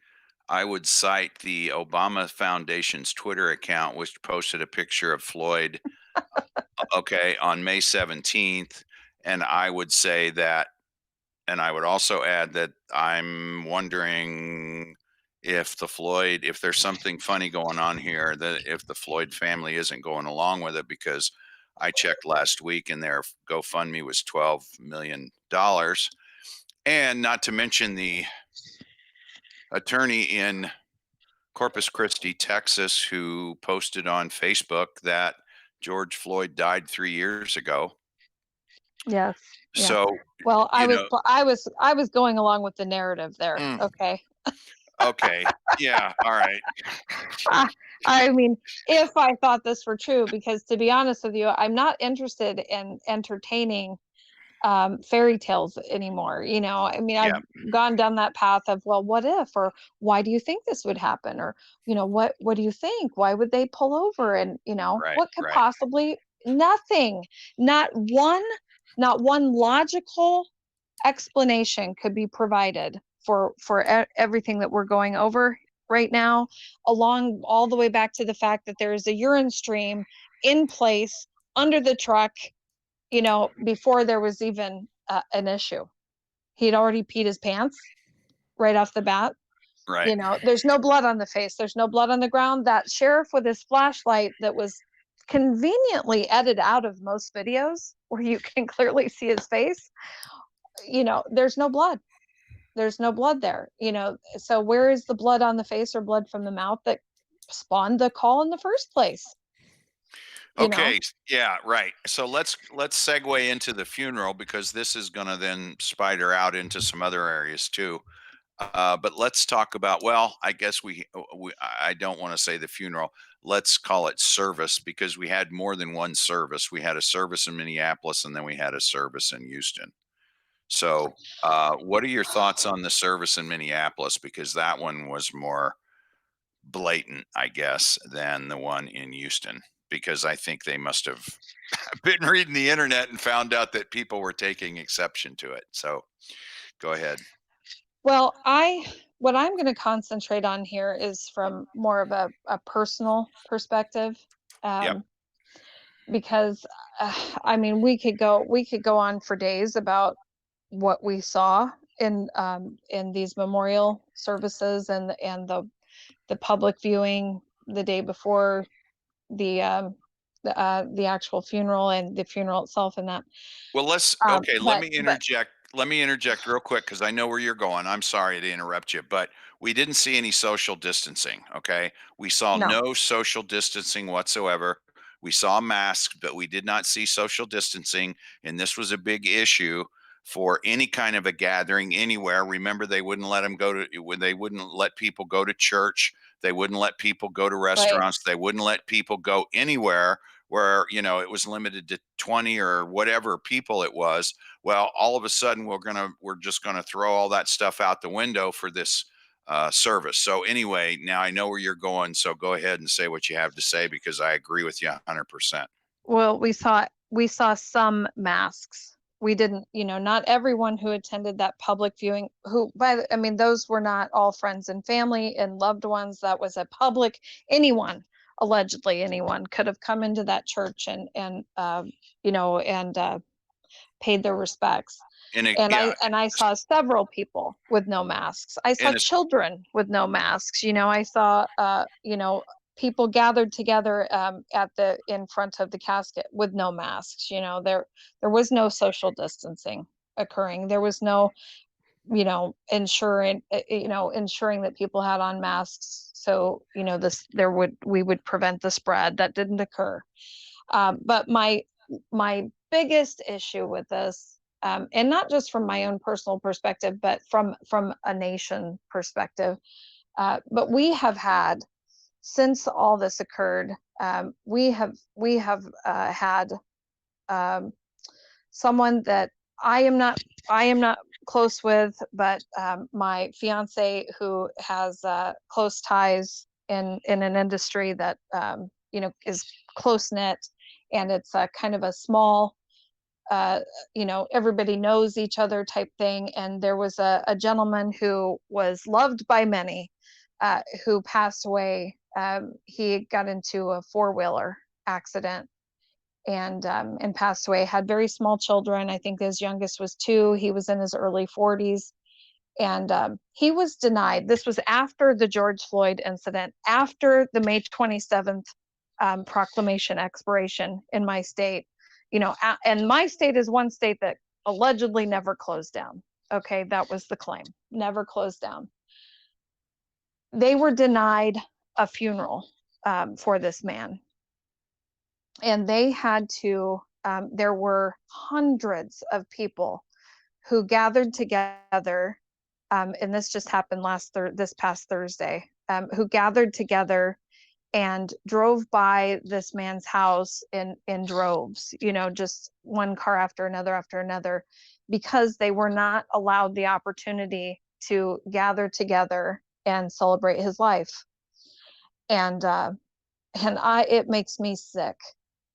cite the Obama Foundation's Twitter account, which posted a picture of Floyd, okay, on May 17th, and I would say that, and I would also add that I'm wondering if there's something funny going on here, that if the Floyd family isn't going along with it, because I checked last week and their GoFundMe was $12 million. And not to mention the attorney in Corpus Christi, Texas, who posted on Facebook that George Floyd died 3 years ago. Yes. Yeah. So, well, I was going along with the narrative there. Okay. Okay. Yeah. All right. I mean, if I thought this were true, because to be honest with you, I'm not interested in entertaining fairy tales anymore. I've gone down that path of, well, what if, or why do you think this would happen? Or, what do you think? Why would they pull over? And, what could possibly, nothing, not one logical explanation could be provided for everything that we're going over right now, along all the way back to the fact that there is a urine stream in place under the truck, before there was even an issue. He'd already peed his pants right off the bat. Right. There's no blood on the face. There's no blood on the ground. That sheriff with his flashlight that was conveniently edited out of most videos where you can clearly see his face, there's no blood. There's no blood there, so where is the blood on the face or blood from the mouth that spawned the call in the first place? Okay. Yeah, right. So let's segue into the funeral, because this is going to then spider out into some other areas too. But let's talk about, well, I guess I don't want to say the funeral. Let's call it service, because we had more than one service. We had a service in Minneapolis, and then we had a service in Houston. So what are your thoughts on the service in Minneapolis? Because that one was more blatant, I guess, than the one in Houston, because I think they must have been reading the internet and found out that people were taking exception to it. So go ahead. Well, what I'm going to concentrate on here is from more of a personal perspective. Yep. because I mean, we could go on for days about what we saw in these memorial services and the public viewing the day before the actual funeral and the funeral itself and that. Well, okay, let me interject. Let me interject real quick because I know where you're going. I'm sorry to interrupt you, but we didn't see any social distancing. Okay. We saw No. no social distancing whatsoever. We saw masks, but we did not see social distancing. And this was a big issue for any kind of a gathering anywhere. Remember, they wouldn't let them they wouldn't let people go to church. They wouldn't let people go to restaurants. They wouldn't let people go anywhere where, it was limited to 20 or whatever people it was. Well, all of a sudden we're just gonna throw all that stuff out the window for this service. So anyway, now I know where you're going. So go ahead and say what you have to say because I agree with you 100%. Well, we saw some masks. We didn't, not everyone who attended that public viewing, I mean, those were not all friends and family and loved ones. That was a public, allegedly anyone could have come into that church and paid their respects. And I saw several people with no masks. I saw children with no masks. I saw people gathered together in front of the casket with no masks. There was no social distancing occurring. There was no ensuring that people had on masks. So we would prevent the spread. That didn't occur. But my biggest issue with this, and not just from my own personal perspective, but from a nation perspective, but we have had, since all this occurred, we have had someone that I am not close with, but my fiance, who has close ties in an industry that is close knit, and it's a kind of a small, everybody knows each other type thing. And there was a gentleman who was loved by many, who passed away. He got into a four-wheeler accident and passed away. Had very small children. I think his youngest was 2. He was in his early 40s. And he was denied. This was after the George Floyd incident, after the May 27th proclamation expiration in my state. And my state is one state that allegedly never closed down. Okay, that was the claim. Never closed down. They were denied a funeral for this man. And they had to, there were hundreds of people who gathered together, and this just happened this past Thursday, who gathered together and drove by this man's house in droves, just one car after another, because they were not allowed the opportunity to gather together and celebrate his life. And it makes me sick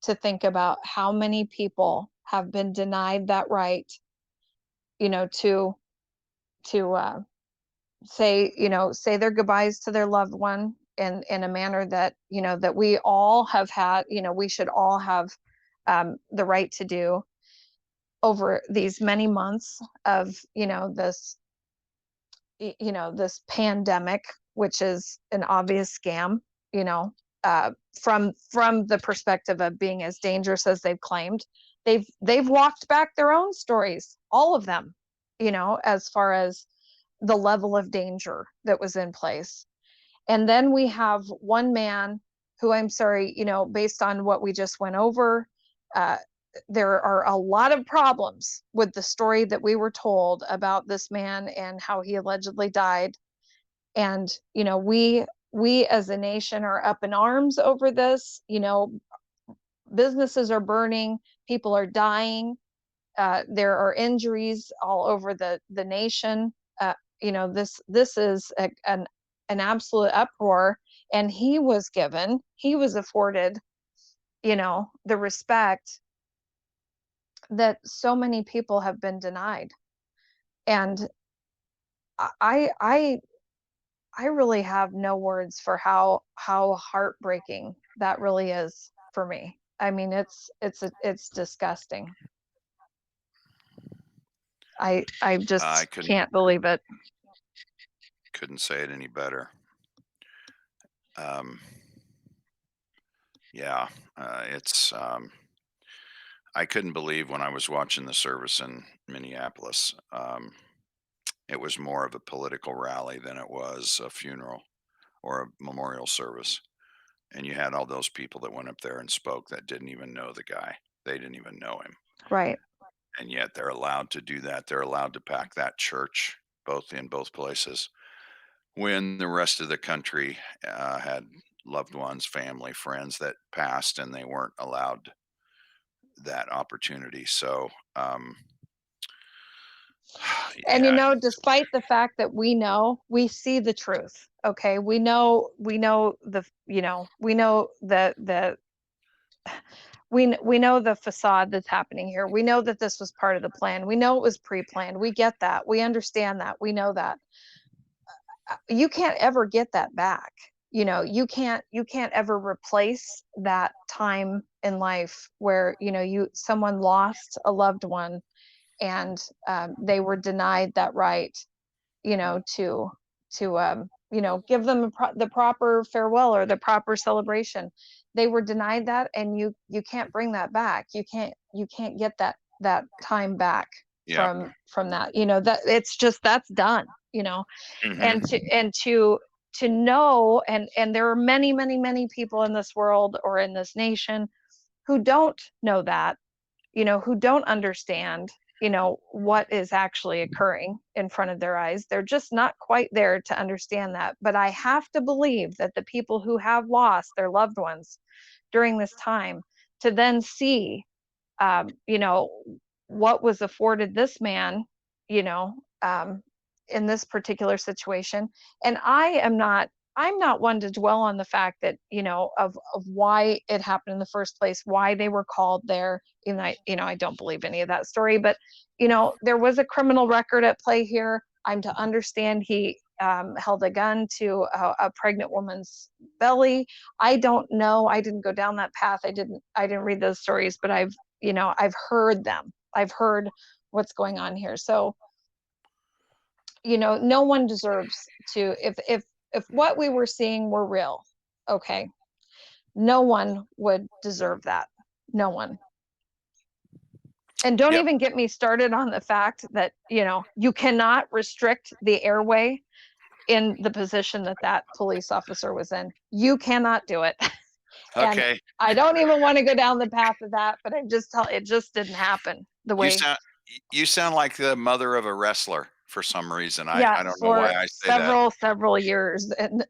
to think about how many people have been denied that right, to say their goodbyes to their loved one in a manner that, that we all have had, we should all have the right to do over these many months of, this pandemic, which is an obvious scam, from the perspective of being as dangerous as they've claimed. They've walked back their own stories, all of them, as far as the level of danger that was in place. And then we have one man who, I'm sorry, based on what we just went over, there are a lot of problems with the story that we were told about this man and how he allegedly died. And, we as a nation are up in arms over this. Businesses are burning, people are dying, there are injuries all over the nation. This is an absolute uproar. And he was afforded, the respect that so many people have been denied. And I really have no words for how heartbreaking that really is for me. I mean, it's disgusting. I just I couldn't can't believe it. say it any better. Yeah, it's I couldn't believe when I was watching the service in Minneapolis. It was more of a political rally than it was a funeral or a memorial service. And you had all those people that went up there and spoke that didn't even know the guy. They didn't even know him. Right. And yet they're allowed to do that. They're allowed to pack that church in both places when the rest of the country had loved ones, family, friends that passed, and they weren't allowed that opportunity. So, And yeah, despite the fact that we see the truth, okay, we know the we know we know the facade that's happening here. We know that this was part of the plan. We know it was pre-planned. We get that. We understand that. We know that. You can't ever get that back. You can't ever replace that time in life where someone lost a loved one, and they were denied that right, to give them the proper farewell or the proper celebration. They were denied that, and you can't bring that back. You can't get that time back yeah. from that. That it's just, that's done. And Hmm. to know, and there are many, many, many people in this world or in this nation who don't know that, who don't understand, what is actually occurring in front of their eyes. They're just not quite there to understand that. But I have to believe that the people who have lost their loved ones during this time, to then see, what was afforded this man, you know, um, in this particular situation. And I'm not one to dwell on the fact that, of why it happened in the first place, why they were called there. Even I don't believe any of that story, but, there was a criminal record at play here. I'm to understand he held a gun to a pregnant woman's belly. I don't know. I didn't go down that path. I didn't read those stories, but I've heard them. I've heard what's going on here. So, no one deserves to, if what we were seeing were real, okay, no one would deserve that. No one. And don't Yep. even get me started on the fact that, you cannot restrict the airway in the position that police officer was in. You cannot do it. And Okay. I don't even want to go down the path of that, but it just didn't happen the You way. sound you sound like the mother of a wrestler for some reason. Yeah, I don't know for why I say that. several years, and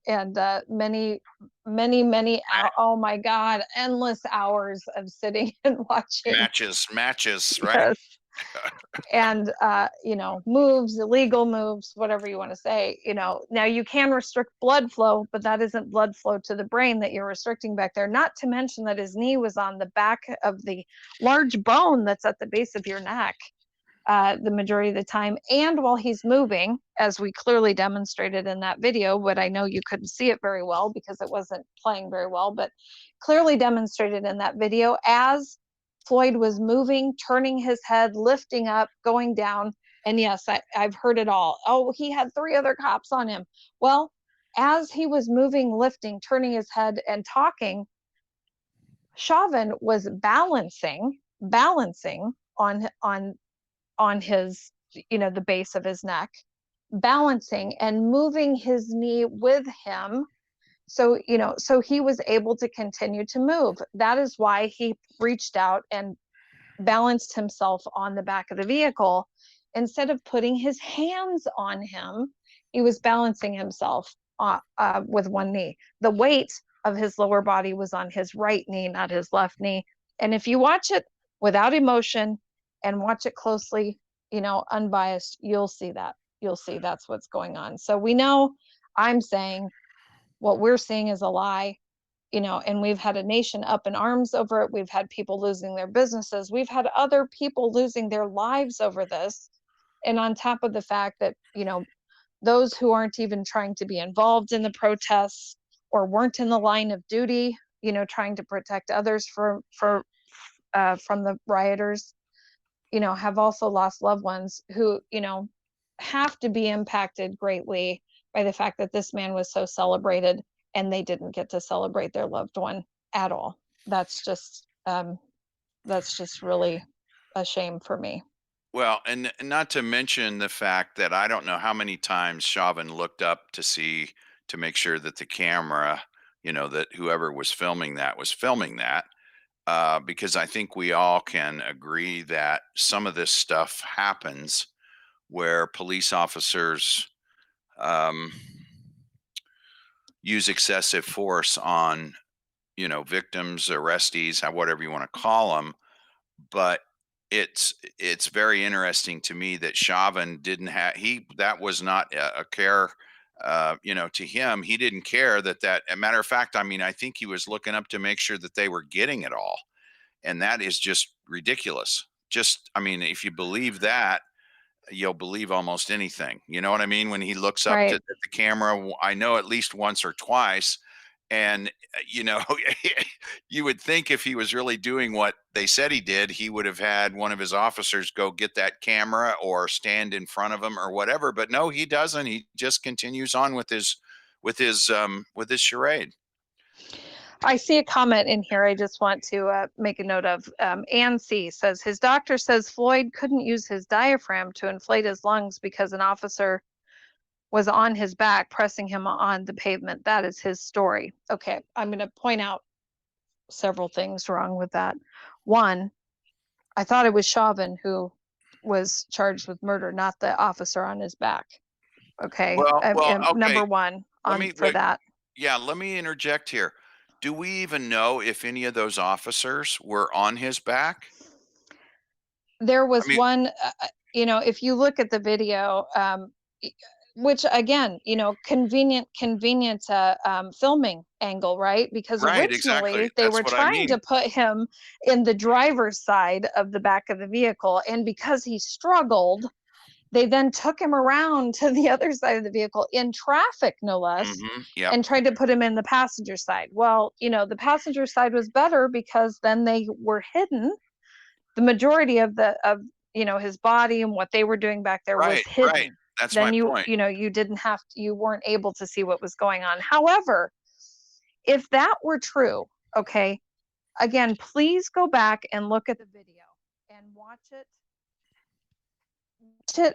many, many, many, oh my God, endless hours of sitting and watching. Matches, right? Yes. And moves, illegal moves, whatever you want to say. Now you can restrict blood flow, but that isn't blood flow to the brain that you're restricting back there. Not to mention that his knee was on the back of the large bone that's at the base of your neck, the majority of the time. And while he's moving, as we clearly demonstrated in that video, but I know you couldn't see it very well because it wasn't playing very well, but clearly demonstrated in that video, as Floyd was moving, turning his head, lifting up, going down. And yes, I've heard it all. Oh, he had 3 other cops on him. Well, as he was moving, lifting, turning his head, and talking, Chauvin was balancing on his, the base of his neck, balancing and moving his knee with him. So, so he was able to continue to move. That is why he reached out and balanced himself on the back of the vehicle. Instead of putting his hands on him, he was balancing himself with one knee. The weight of his lower body was on his right knee, not his left knee. And if you watch it without emotion and watch it closely, unbiased, you'll see that. You'll see that's what's going on. So we know, I'm saying, what we're seeing is a lie, and we've had a nation up in arms over it. We've had people losing their businesses. We've had other people losing their lives over this. And on top of the fact that, those who aren't even trying to be involved in the protests or weren't in the line of duty trying to protect others from the rioters, have also lost loved ones who, have to be impacted greatly by the fact that this man was so celebrated and they didn't get to celebrate their loved one at all. That's just really a shame for me. Well, and not to mention the fact that I don't know how many times Chauvin looked up to make sure that the camera, that whoever was filming that was filming that. Because I think we all can agree that some of this stuff happens where police officers use excessive force on, victims, arrestees, whatever you want to call them. But it's very interesting to me that Chauvin didn't have that was not a care. To him, he didn't care that. A matter of fact, I mean, I think he was looking up to make sure that they were getting it all. And that is just ridiculous. I mean, if you believe that, you'll believe almost anything. You know what I mean? When he looks up Right. to the camera, I know at least once or twice. And, you would think if he was really doing what they said he did, he would have had one of his officers go get that camera or stand in front of him or whatever. But no, he doesn't. He just continues on with his charade. I see a comment in here I just want to make a note of. Ann C. says, his doctor says Floyd couldn't use his diaphragm to inflate his lungs because an officer was on his back pressing him on the pavement. That is his story. Okay, I'm going to point out several things wrong with that. One, I thought it was Chauvin who was charged with murder, not the officer on his back. Okay, Well, okay. number one for that. Yeah, let me interject here. Do we even know if any of those officers were on his back? There was one, if you look at the video, which again, convenient filming angle, right? Because Right, originally exactly. they That's were what I trying mean. to put him in the driver's side of the back of the vehicle. And because he struggled, they then took him around to the other side of the vehicle in traffic, no less, Yep. and tried to put him in the passenger side. Well, the passenger side was better because then they were hidden. The majority of his body and what they were doing back there was hidden. Right. That's Then my point. you weren't able to see what was going on. However, if that were true, okay, again, please go back and look at the video and watch it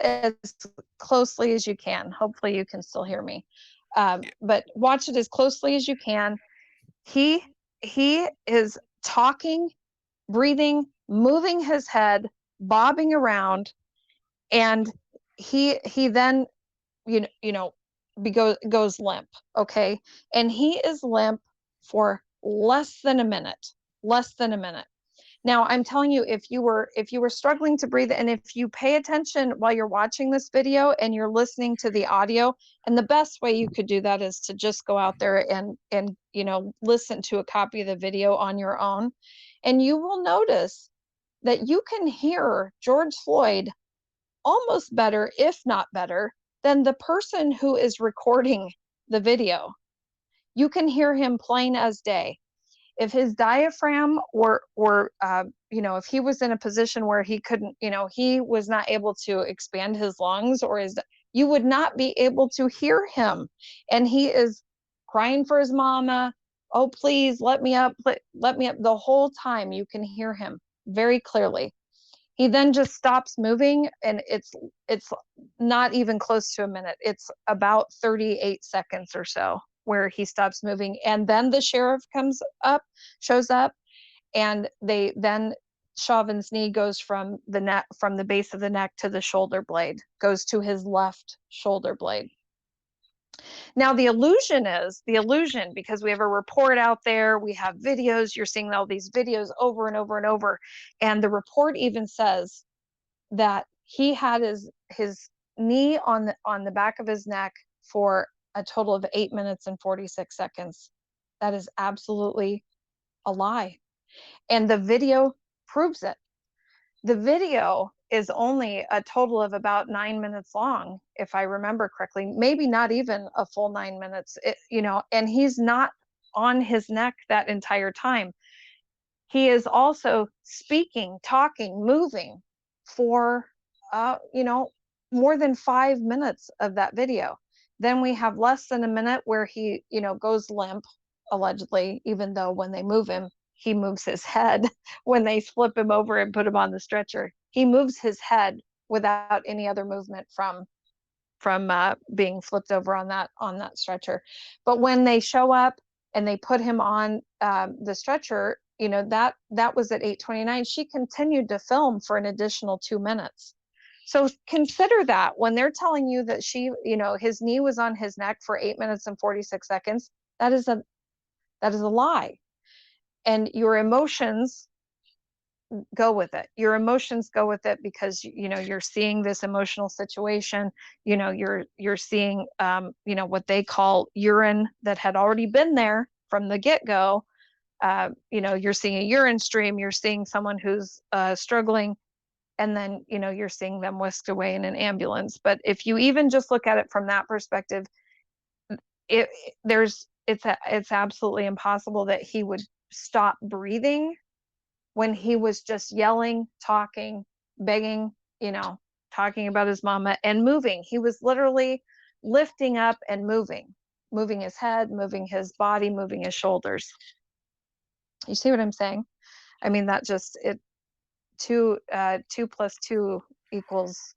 as closely as you can. Hopefully you can still hear me. But watch it as closely as you can. He is talking, breathing, moving his head, bobbing around, and he then goes limp. Okay, and he is limp for less than a minute. Now, I'm telling you, if you were struggling to breathe, and if you pay attention while you're watching this video and you're listening to the audio, and the best way you could do that is to just go out there and listen to a copy of the video on your own, and you will notice that you can hear George Floyd almost better, if not better, than the person who is recording the video. You can hear him plain as day. If his diaphragm were if he was in a position where he couldn't, he was not able to expand his lungs, you would not be able to hear him. And he is crying for his mama. Oh, please let me up. Let me up. The whole time you can hear him very clearly. He then just stops moving, and it's not even close to a minute. It's about 38 seconds or so where he stops moving, and then the sheriff shows up, and Chauvin's knee goes from the base of the neck to the shoulder blade, goes to his left shoulder blade. Now, the illusion, because we have a report out there, we have videos, you're seeing all these videos over and over and over, and the report even says that he had his knee on the back of his neck for a total of 8 minutes and 46 seconds. That is absolutely a lie. And the video proves it. The video is only a total of about 9 minutes long, if I remember correctly, maybe not even a full 9 minutes, and he's not on his neck that entire time. He is also speaking, talking, moving for, more than 5 minutes of that video. Then we have less than a minute where he, goes limp, allegedly, even though when they move him, he moves his head. When they flip him over and put him on the stretcher, he moves his head without any other movement from being flipped over on that stretcher. But when they show up and they put him on the stretcher, that was at 8:29. She continued to film for an additional 2 minutes. So consider that when they're telling you that his knee was on his neck for 8 minutes and 46 seconds, that is a lie. And your emotions go with it. Your emotions go with it because you're seeing this emotional situation. You're seeing what they call urine that had already been there from the get-go. You're seeing a urine stream. You're seeing someone who's struggling, and then you're seeing them whisked away in an ambulance. But if you even just look at it from that perspective, it's absolutely impossible that he would stop breathing when he was just yelling, talking, begging, talking about his mama and moving. He was literally lifting up and moving his head, moving his body, moving his shoulders. You see what I'm saying? I mean, that just, 2 plus 2 equals,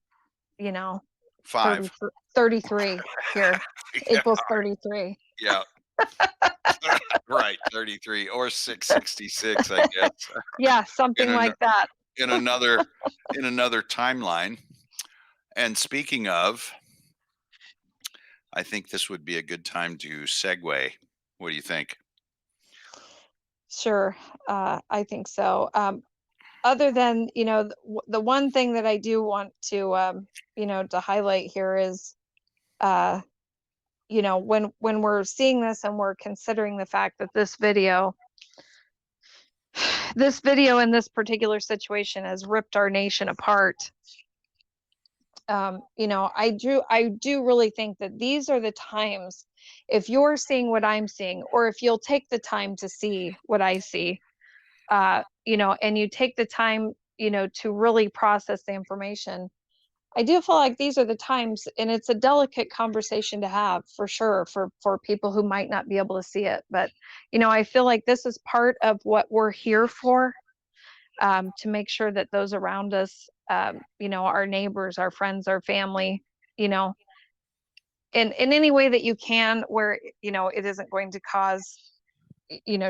5. 33 here. Yeah. Equals 33. Yeah. Right, 33 or 666, I guess. Yeah, something like that. In another timeline. And speaking of, I think this would be a good time to segue. What do you think? Sure, I think so. Other than the one thing that I do want to to highlight here is when we're seeing this and we're considering the fact that this video in this particular situation has ripped our nation apart. I do really think that these are the times, if you're seeing what I'm seeing, or if you'll take the time to see what I see, and you take the time, to really process the information, I do feel like these are the times, and it's a delicate conversation to have for sure for people who might not be able to see it. But, I feel like this is part of what we're here for, to make sure that those around us, our neighbors, our friends, our family, in any way that you can, where, it isn't going to cause,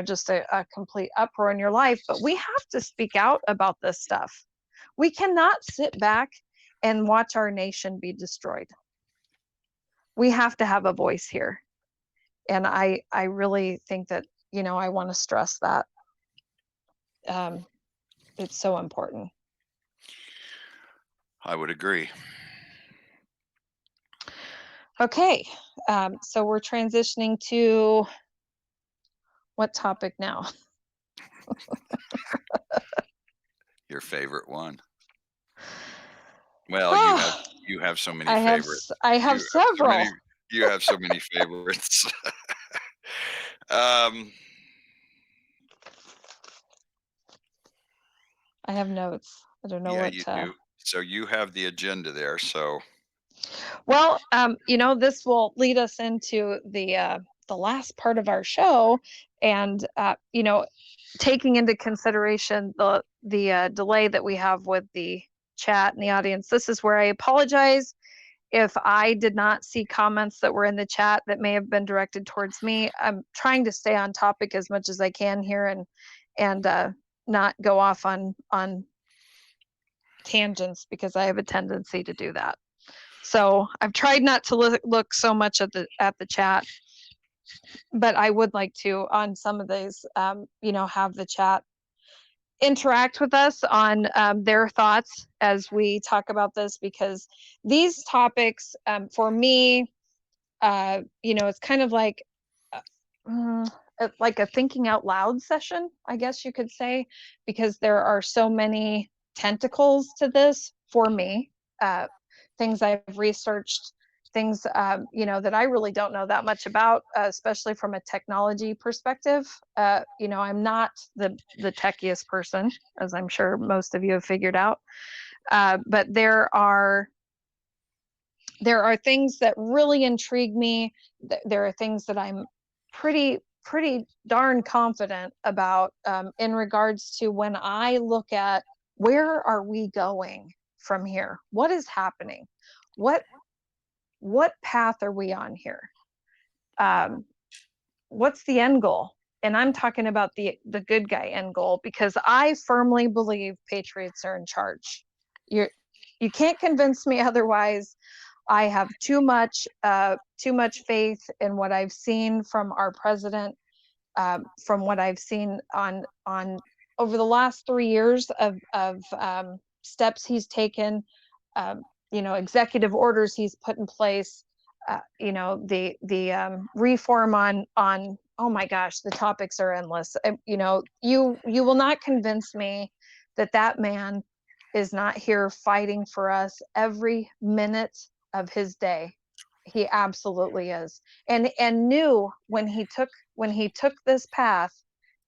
just a complete uproar in your life. But we have to speak out about this stuff. We cannot sit back and watch our nation be destroyed. We have to have a voice here. And I really think that, I want to stress that. It's so important. I would agree. Okay, so we're transitioning to what topic now? Your favorite one. Well, you have so many favorites. I have several. You have so many favorites. I have notes. I don't know yeah, what you do. So you have the agenda there. So, well, this will lead us into the last part of our show, and taking into consideration the delay that we have with the chat and the audience. This is where I apologize if I did not see comments that were in the chat that may have been directed towards me. I'm trying to stay on topic as much as I can here, and not go off on tangents, because I have a tendency to do that. So I've tried not to look so much at the chat, but I would like to, on some of these, have the chat interact with us on their thoughts as we talk about this, because these topics, for me, it's kind of like a thinking out loud session, I guess you could say, because there are so many tentacles to this for me, things I've researched, things, you know, that I really don't know that much about, especially from a technology perspective. You know, I'm not the techiest person, as I'm sure most of you have figured out. But there are things that really intrigue me. There are things that I'm pretty darn confident about, in regards to when I look at where are we going from here? What is happening? What path are we on here? What's the end goal? And I'm talking about the good guy end goal, because I firmly believe patriots are in charge. You can't convince me otherwise. I have too much faith in what I've seen from our president, from what I've seen on over the last 3 years of steps he's taken, you know, executive orders he's put in place, you know, the reform on oh my gosh, the topics are endless. You know, you will not convince me that that man is not here fighting for us every minute of his day. He absolutely is, and knew when he took this path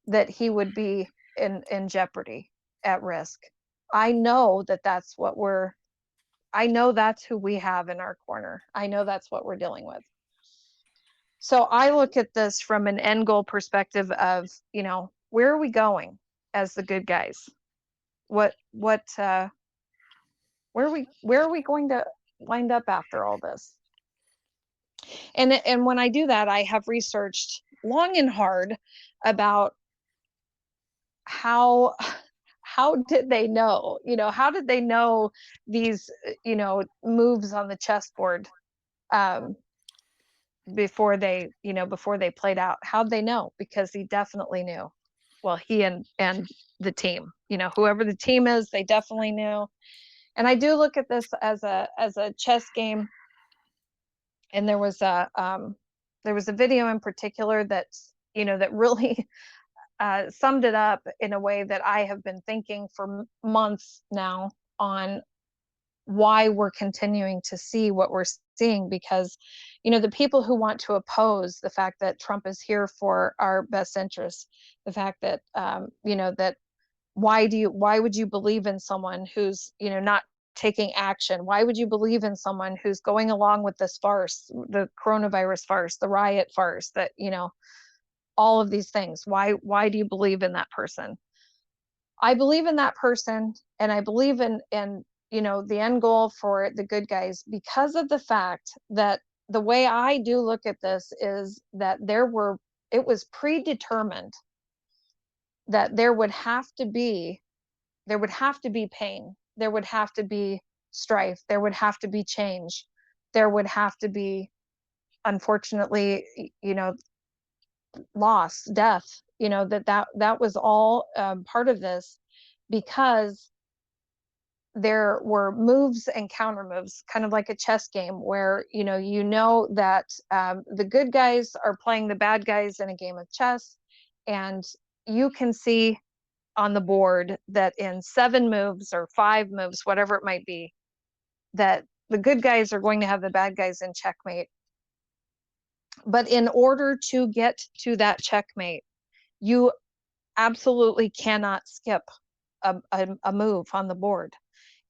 that he would be in jeopardy, at risk. I know that that's what I know that's who we have in our corner. I know that's what we're dealing with. So I look at this from an end goal perspective of, you know, where are we going as the good guys? Where are we going to wind up after all this? And when I do that, I have researched long and hard about how did they know, you know, how did they know these, you know, moves on the chessboard, before they played out? How'd they know? Because he definitely knew. Well, he and the team, you know, whoever the team is, they definitely knew. And I do look at this as a chess game. And there was a video in particular that, you know, that really summed it up in a way that I have been thinking for months now on why we're continuing to see what we're seeing. Because, you know, the people who want to oppose the fact that Trump is here for our best interests, the fact that, you know, that why would you believe in someone who's, you know, not taking action? Why would you believe in someone who's going along with this farce, the coronavirus farce, the riot farce, that, you know, all of these things? Why do you believe in that person? I believe in that person, and I believe in you know, the end goal for the good guys, because of the fact that the way I do look at this is that it was predetermined that there would have to be pain, there would have to be strife, there would have to be change, there would have to be, unfortunately, you know, loss, death, you know, that was all part of this, because there were moves and counter moves, kind of like a chess game, where, you know that the good guys are playing the bad guys in a game of chess, and you can see on the board that in 7 moves or 5 moves, whatever it might be, that the good guys are going to have the bad guys in checkmate. But in order to get to that checkmate, you absolutely cannot skip a move on the board.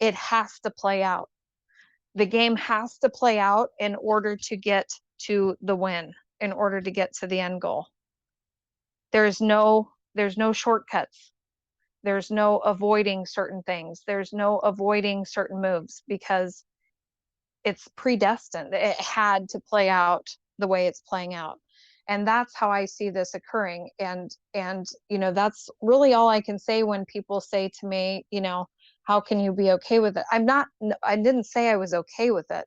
It has to play out. The game has to play out in order to get to the win, in order to get to the end goal. There's no shortcuts. There's no avoiding certain things. There's no avoiding certain moves, because it's predestined. It had to play out the way it's playing out. And that's how I see this occurring. And you know, that's really all I can say when people say to me, you know, how can you be okay with it? I didn't say I was okay with it.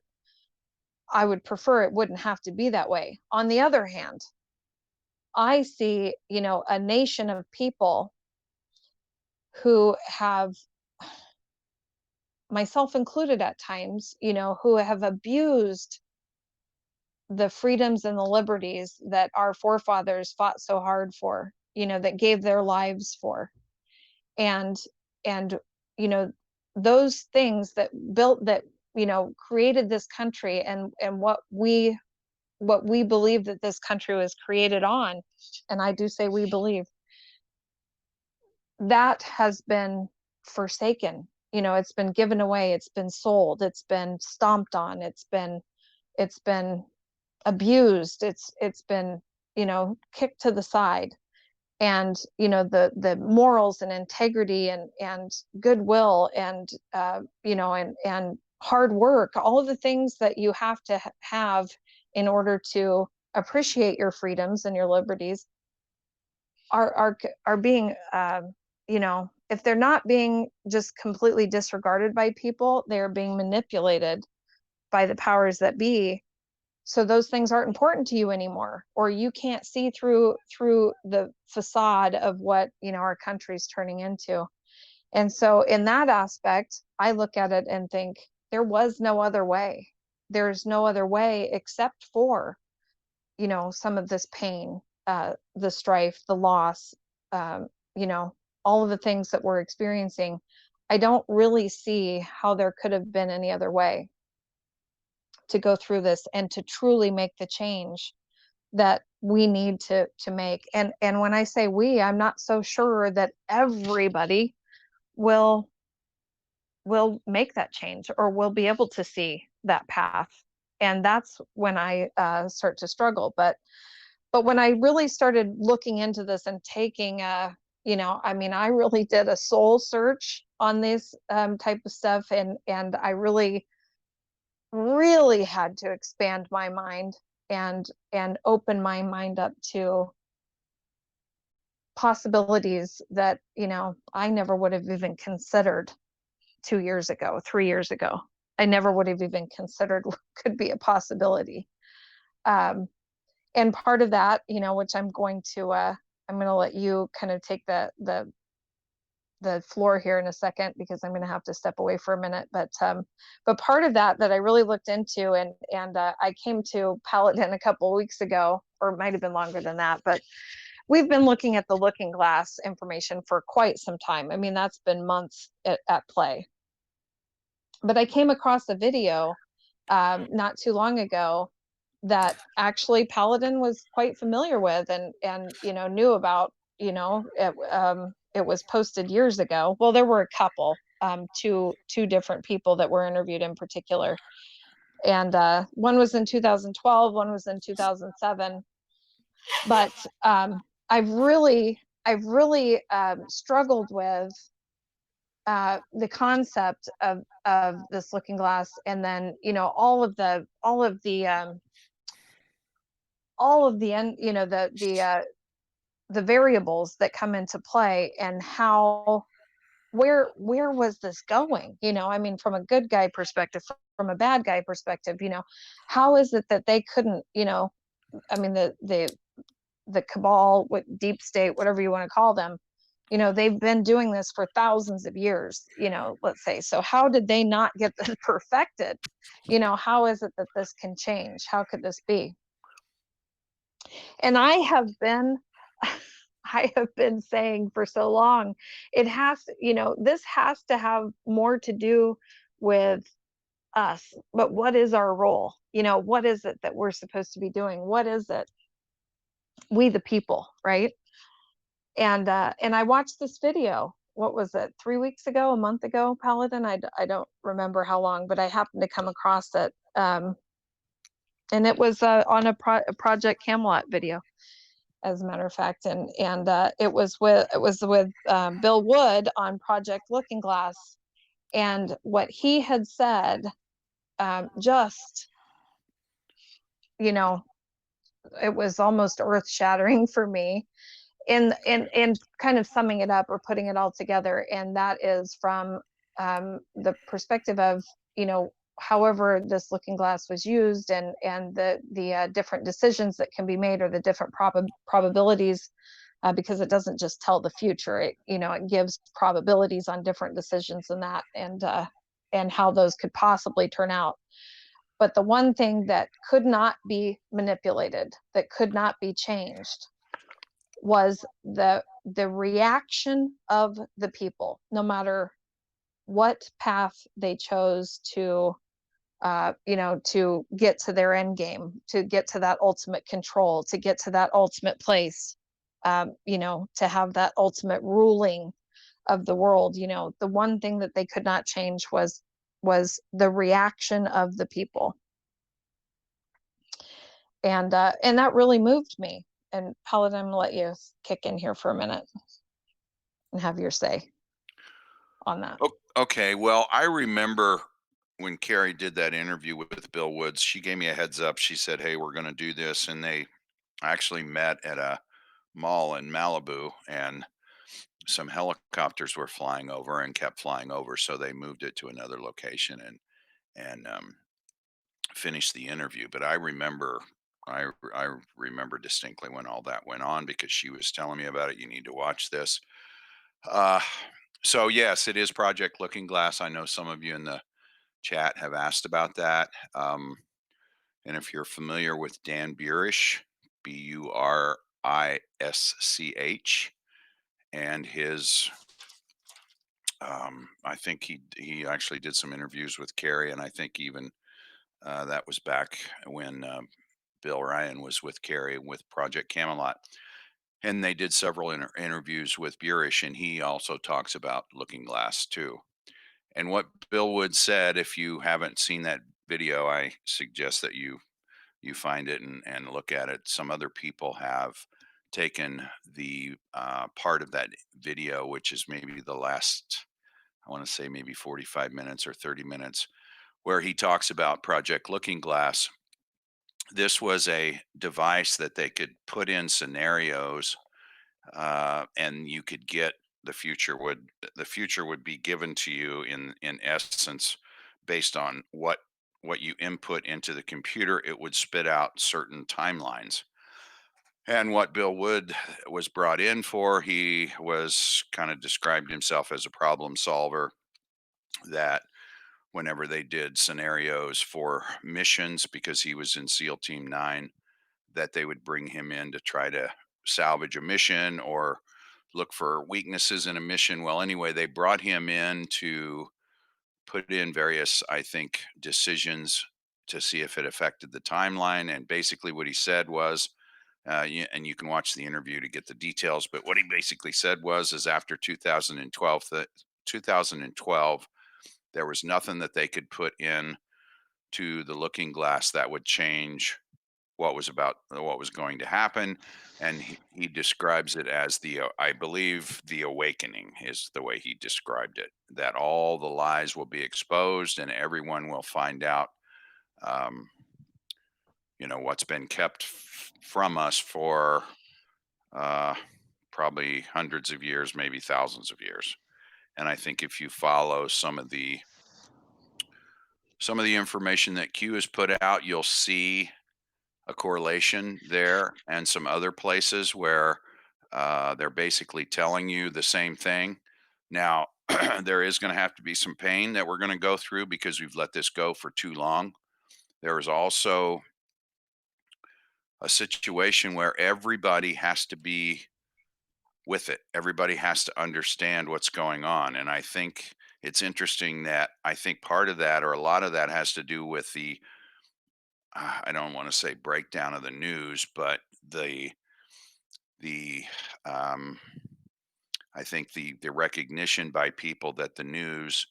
I would prefer it wouldn't have to be that way. On the other hand, I see, you know, a nation of people who have, myself included at times, you know, who have abused the freedoms and the liberties that our forefathers fought so hard for, you know, that gave their lives for. And you know, those things that created this country, and what we believe that this country was created on, and I do say we believe, that has been forsaken. It's been given away, it's been sold, it's been stomped on, it's been abused, it's been kicked to the side. And the morals and integrity and goodwill and and hard work, all of the things that you have to have in order to appreciate your freedoms and your liberties are being if they're not being just completely disregarded by people, they're being manipulated by the powers that be. So those things aren't important to you anymore, or you can't see through the facade of what our country's turning into. And so in that aspect, I look at it and think there was no other way. There's no other way except for some of this pain, the strife, the loss, all of the things that we're experiencing. I don't really see how there could have been any other way to go through this and to truly make the change that we need to make. And when I say we, I'm not so sure that everybody will make that change or will be able to see that path. And that's when I start to struggle. But when I really started looking into this and taking I really did a soul search on this type of stuff, and I really had to expand my mind and open my mind up to possibilities that I never would have even considered 2 years ago, 3 years ago. I never would have even considered could be a possibility. And part of that, which I'm going to let you kind of take the floor here in a second, because I'm going to have to step away for a minute. But part of that I really looked into, and I came to Paladin a couple of weeks ago, or it might have been longer than that, but we've been looking at the looking glass information for quite some time. I mean, that's been months at play. But I came across a video not too long ago that actually Paladin was quite familiar with and knew about. It was posted years ago. Well, there were a couple, two different people that were interviewed in particular, and one was in 2012, one was in 2007. But I've really struggled with the concept of this looking glass, and then all of the the variables that come into play, and how where was this going? I mean, from a good guy perspective, from a bad guy perspective, how is it that they couldn't, I mean, the cabal, what deep state, whatever you want to call them, they've been doing this for thousands of years, let's say. So how did they not get this perfected? How is it that this can change? How could this be? And I have been saying for so long, it has to, this has to have more to do with us. But what is our role? What is it that we're supposed to be doing? What is it? We the people, right? And I watched this video. What was it? 3 weeks ago, a month ago, Paladin? I don't remember how long, but I happened to come across it. And it was on a Project Camelot video, as a matter of fact, and it was with Bill Wood on Project Looking Glass, and what he had said, just it was almost earth-shattering for me, in kind of summing it up or putting it all together. And that is from the perspective of however this looking glass was used, and the different decisions that can be made, or the different probabilities, because it doesn't just tell the future, it it gives probabilities on different decisions and how those could possibly turn out. But the one thing that could not be manipulated, that could not be changed, was the reaction of the people, no matter what path they chose to to get to their end game, to get to that ultimate control, to get to that ultimate place, to have that ultimate ruling of the world. The one thing that they could not change was the reaction of the people. And that really moved me. And Paladin, I'm gonna let you kick in here for a minute and have your say on that. Okay, well, I remember when Carrie did that interview with Bill Woods, she gave me a heads up. She said, "Hey, we're going to do this," and they actually met at a mall in Malibu, and some helicopters were flying over and kept flying over, so they moved it to another location and finished the interview. But I remember distinctly when all that went on because she was telling me about it. You need to watch this. Uh, so yes, it is Project Looking Glass. I know some of you in the chat have asked about that. And if you're familiar with Dan Burisch, Burisch, and his, I think he actually did some interviews with Carrie, and I think even that was back when Bill Ryan was with Carrie with Project Camelot. And they did several interviews with Burisch, and he also talks about Looking Glass too. And what Bill Wood said, if you haven't seen that video, I suggest that you find it and look at it. Some other people have taken the part of that video, which is maybe the last, I want to say maybe 45 minutes or 30 minutes, where he talks about Project Looking Glass. This was a device that they could put in scenarios, and you could get the future would be given to you in essence based on what you input into the computer. It would spit out certain timelines. And what Bill Wood was brought in for, he was kind of described himself as a problem solver, that whenever they did scenarios for missions, because he was in SEAL Team 9, that they would bring him in to try to salvage a mission or look for weaknesses in a mission. Well, anyway, they brought him in to put in various, I think, decisions to see if it affected the timeline. And basically what he said was, and you can watch the interview to get the details, but what he basically said is after 2012, there was nothing that they could put in to the Looking Glass that would change what was going to happen. And he describes it as I believe the awakening is the way he described it, that all the lies will be exposed and everyone will find out what's been kept from us for probably hundreds of years, maybe thousands of years. And I think if you follow some of the information that Q has put out, you'll see a correlation there, and some other places where they're basically telling you the same thing. Now, there is going to have to be some pain that we're going to go through because we've let this go for too long. There is also a situation where everybody has to be with it. Everybody has to understand what's going on. And I think it's interesting that I think part of that, or a lot of that, has to do with the I don't want to say breakdown of the news, but the I think the recognition by people that the news,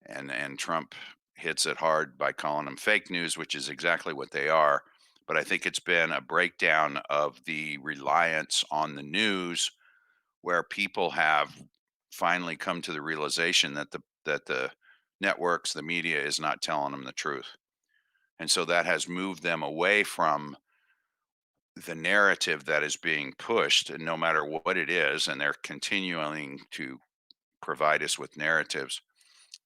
and Trump hits it hard by calling them fake news, which is exactly what they are. But I think it's been a breakdown of the reliance on the news, where people have finally come to the realization that the networks, the media, is not telling them the truth. And so that has moved them away from the narrative that is being pushed, and no matter what it is, and they're continuing to provide us with narratives,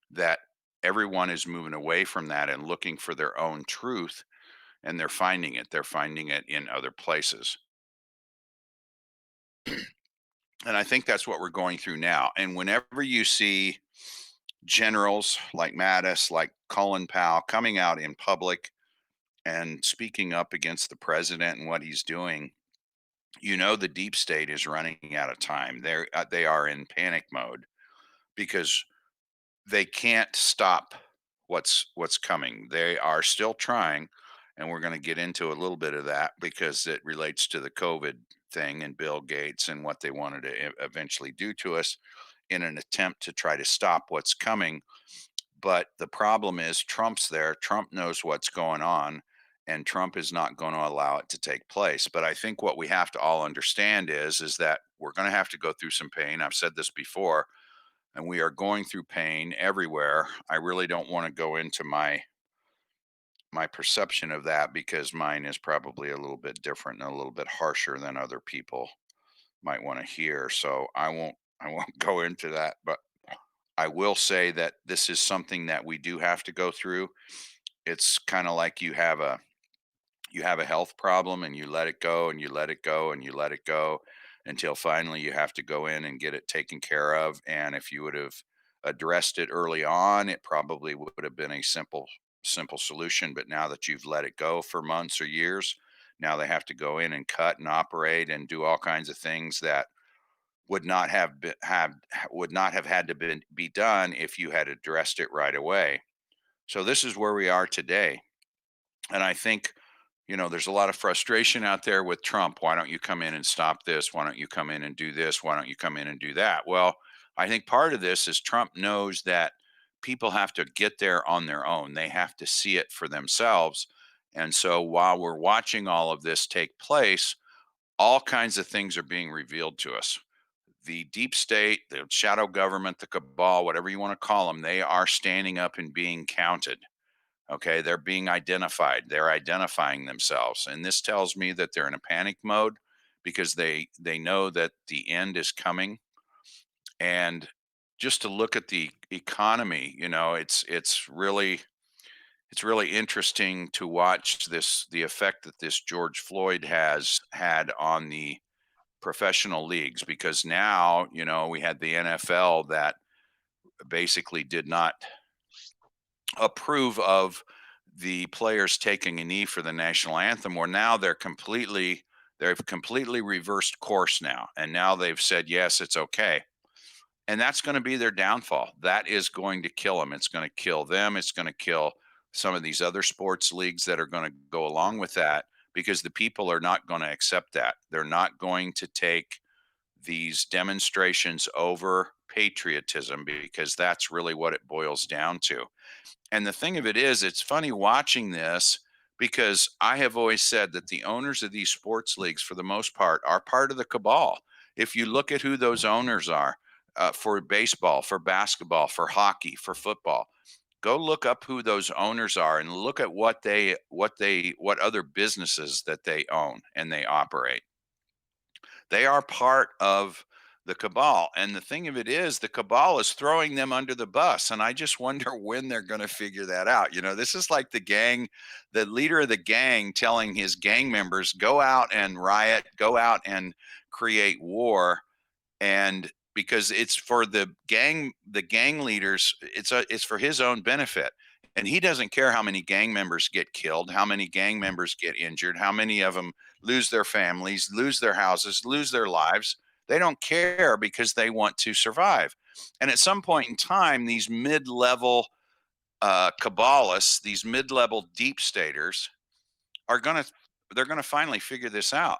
that everyone is moving away from that and looking for their own truth, and they're finding it in other places. And I think that's what we're going through now. And whenever you see generals like Mattis, like Colin Powell, coming out in public and speaking up against the president and what he's doing, the deep state is running out of time. They are in panic mode because they can't stop what's coming. They are still trying, and we're going to get into a little bit of that because it relates to the COVID thing and Bill Gates and what they wanted to eventually do to us in an attempt to try to stop what's coming. But the problem is Trump's there. Trump knows what's going on, and Trump is not going to allow it to take place. But I think what we have to all understand is that we're going to have to go through some pain. I've said this before, and we are going through pain everywhere. I really don't want to go into my perception of that because mine is probably a little bit different and a little bit harsher than other people might want to hear. So I won't go into that, but I will say that this is something that we do have to go through. It's kind of like you have a health problem and you let it go and you let it go and you let it go until finally you have to go in and get it taken care of. And if you would have addressed it early on, it probably would have been a simple solution. But now that you've let it go for months or years, now they have to go in and cut and operate and do all kinds of things that would not have had to be done if you had addressed it right away. So this is where we are today. And I think, there's a lot of frustration out there with Trump. Why don't you come in and stop this? Why don't you come in and do this? Why don't you come in and do that? Well, I think part of this is Trump knows that people have to get there on their own. They have to see it for themselves. And so while we're watching all of this take place, all kinds of things are being revealed to us. The deep state, the shadow government, the cabal, whatever you want to call them, they are standing up and being counted. Okay, they're being identified. They're identifying themselves. And this tells me that they're in a panic mode because they know that the end is coming. And just to look at the economy, it's really interesting to watch the effect that this George Floyd has had on the professional leagues, because now, we had the NFL that basically did not approve of the players taking a knee for the national anthem, or now they've completely reversed course now, and now they've said yes, it's okay. And that's going to be their downfall. That is going to kill them. It's going to kill them. It's going to kill some of these other sports leagues that are going to go along with that, because the people are not going to accept that. They're not going to take these demonstrations over patriotism, because that's really what it boils down to. And the thing of it is, it's funny watching this, because I have always said that the owners of these sports leagues, for the most part, are part of the cabal. If you look at who those owners are, for baseball, for basketball, for hockey, for football, go look up who those owners are and look at what other businesses that they own and they operate. They are part of the cabal. And the thing of it is, the cabal is throwing them under the bus. And I just wonder when they're going to figure that out. This is like the leader of the gang telling his gang members, go out and riot, go out and create war. And because it's for the gang leaders, it's for his own benefit. And he doesn't care how many gang members get killed, how many gang members get injured, how many of them lose their families, lose their houses, lose their lives. They don't care, because they want to survive. And at some point in time, these mid-level cabalists, these mid-level deep staters, they're gonna finally figure this out,